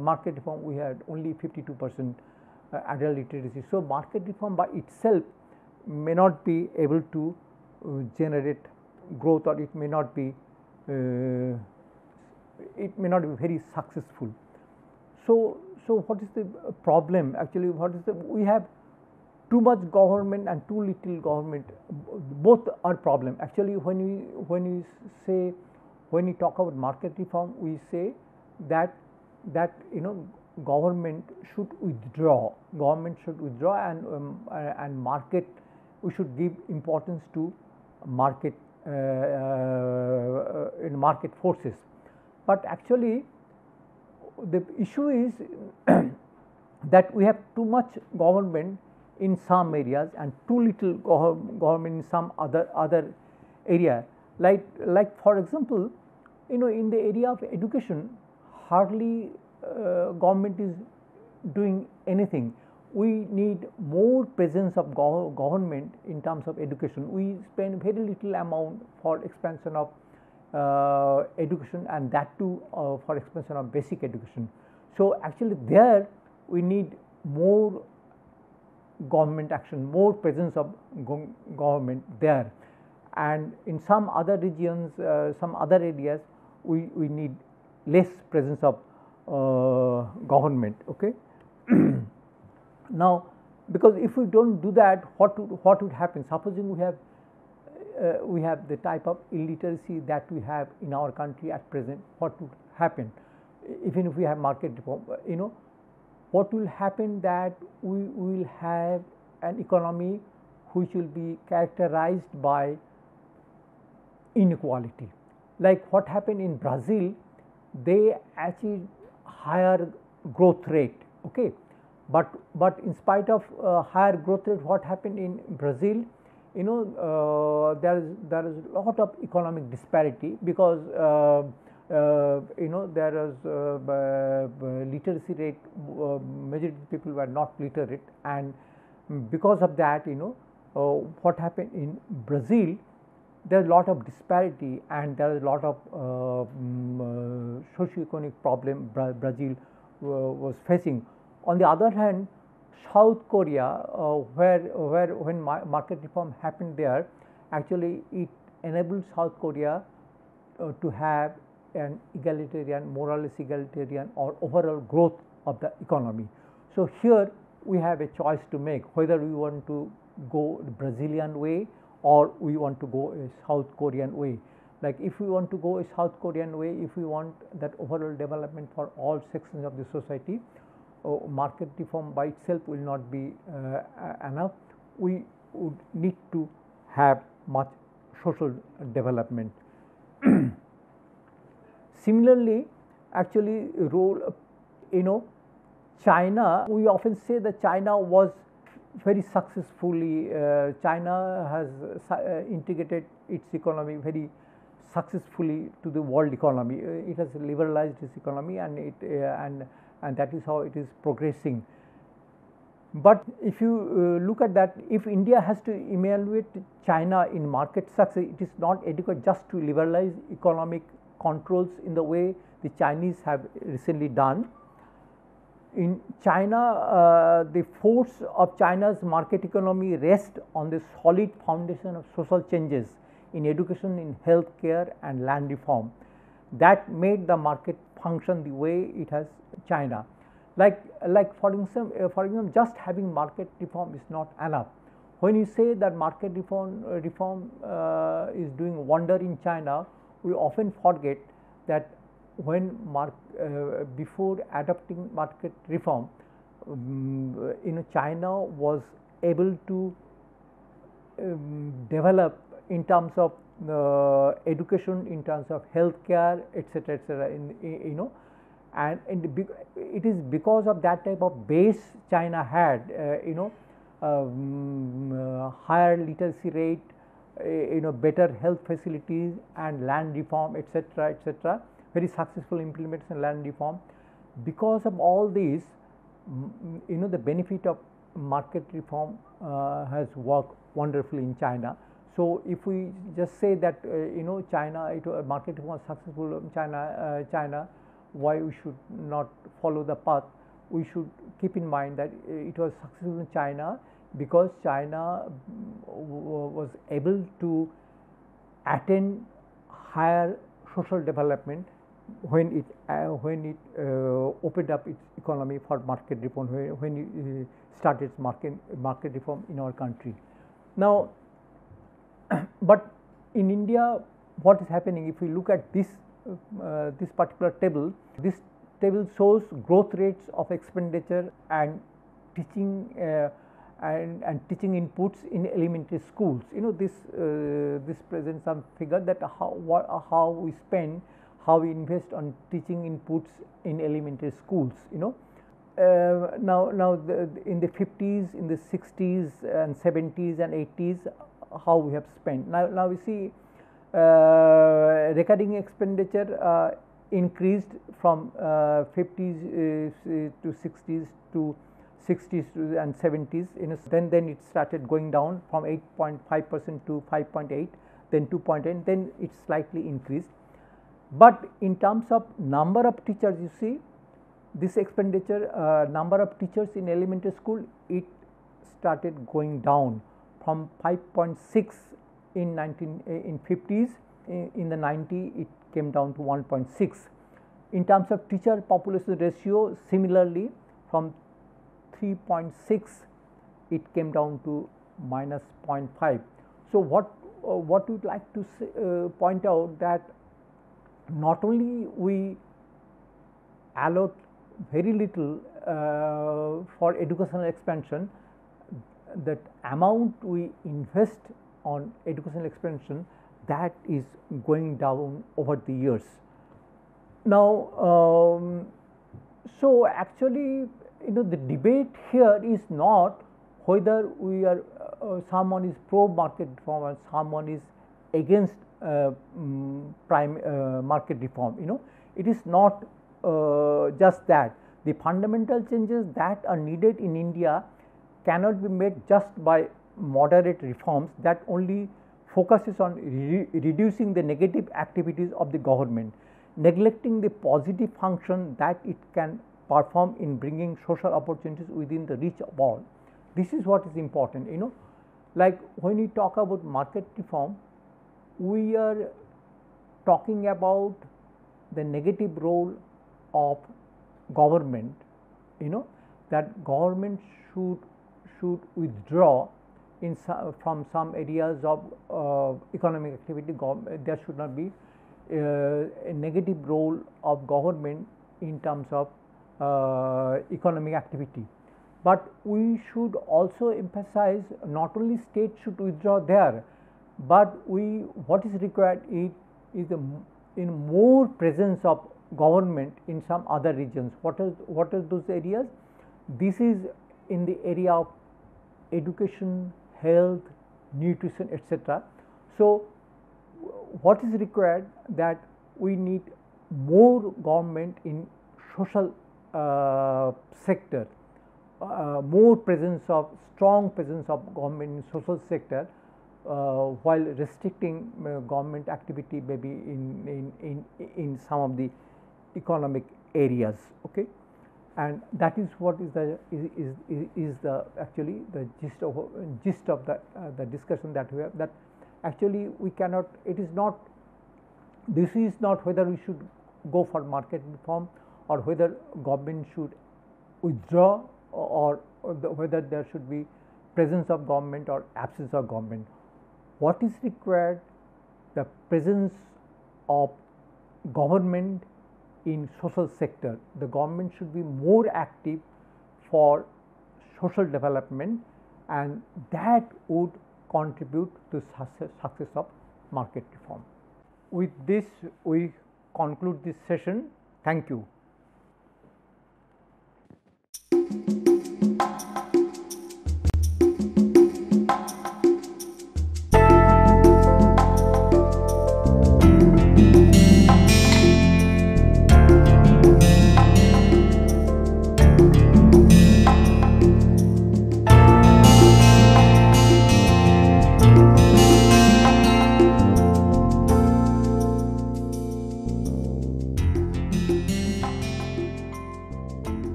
S2: market reform, we had only 52% adult literacy. So market reform by itself may not be able to generate growth, or it may not be very successful. So what is the problem? Actually, we have too much government and too little government. Both are problem. Actually, when we talk about market reform, we say that government should withdraw. And market, we should give importance to market in market forces. But actually, the issue is that we have too much government in some areas and too little government in some other area. Like for example, in the area of education, hardly government is doing anything. We need more presence of government in terms of education. We spend very little amount for expansion of education, and that too for expansion of basic education. So actually there we need more government action, more presence of government there, and in some other regions, some other areas, we need less presence of government. Okay. Now, because if we don't do that, what would happen? Supposing we have the type of illiteracy that we have in our country at present, what would happen? Even if we have market reform, what will happen, that we will have an economy which will be characterized by inequality. Like what happened in Brazil, they achieved higher growth rate, okay, but in spite of higher growth rate, what happened in Brazil, there is a lot of economic disparity, because there is literacy rate, majority of people were not literate, and because of that, what happened in Brazil, there is a lot of disparity, and there is a lot of socio-economic problem Brazil was facing. On the other hand, South Korea, when market reform happened there, actually it enabled South Korea to have an egalitarian, more or less egalitarian or overall growth of the economy. So here we have a choice to make, whether we want to go the Brazilian way or we want to go a South Korean way. Like if we want to go a South Korean way, if we want that overall development for all sections of the society, market reform by itself will not be enough. We would need to have much social development. Similarly, actually role, China, we often say that China was very successfully, China has integrated its economy very successfully to the world economy. It has liberalized its economy, and and that is how it is progressing. But if you look at that, if India has to evaluate China in market success, it is not adequate just to liberalize economic controls in the way the Chinese have recently done. In China, the force of China's market economy rests on the solid foundation of social changes in education, in healthcare and land reform that made the market function the way it has China. Like for example, just having market reform is not enough. When you say that market reform is doing wonder in China, we often forget that when before adopting market reform, China was able to develop in terms of education, in terms of healthcare, etc., etc. And it is because of that type of base China had, higher literacy rate, better health facilities and land reform, etc., etc. Very successful implementation land reform. Because of all these, the benefit of market reform has worked wonderfully in China. So if we just say that China, market reform was successful in China, why we should not follow the path? We should keep in mind that it was successful in China because China was able to attain higher social development when it opened up its economy for market reform, when it started market reform in our country. Now, but in India, what is happening? If we look at this particular table, this table shows growth rates of expenditure and teaching and teaching inputs in elementary schools. This presents some figure that how we spend, how we invest on teaching inputs in elementary schools. Now in the 50s, in the 60s and 70s and 80s, how we have spent. Now we see recurring expenditure increased from 50s to 60s to 60s and 70s. Then it started going down from 8.5% to 5.8, then 2.8, then it slightly increased. But in terms of number of teachers, you see this expenditure, number of teachers in elementary school, it started going down from 5.6 in 50s. In the 90s, it came down to 1.6. In terms of teacher population ratio, similarly from 3.6, it came down to minus 0.5. So what we'd like to point out that not only we allot very little for educational expansion, that amount we invest on educational expansion, that is going down over the years. Now, so actually, the debate here is not whether we are someone is pro market reform and someone is against market reform. It is not just that. The fundamental changes that are needed in India cannot be made just by moderate reforms that only focuses on reducing the negative activities of the government, neglecting the positive function that it can perform in bringing social opportunities within the reach of all. This is what is important. Like when we talk about market reform, we are talking about the negative role of government, that government should withdraw from some areas of economic activity. There should not be a negative role of government in terms of economic activity. But we should also emphasize not only state should withdraw there, but what is required is in more presence of government in some other regions. What are those areas? This is in the area of education, health, nutrition, etc. So what is required, that we need more government in social sector, more strong presence of government in social sector, while restricting government activity maybe in some of the economic areas. Okay, and that is what is the actually the gist of the discussion that we have, that actually we cannot, this is not whether we should go for market reform or whether government should withdraw or whether there should be presence of government or absence of government. What is required? The presence of government in social sector. The government should be more active for social development, and that would contribute to success of market reform. With this, we conclude this session. Thank you.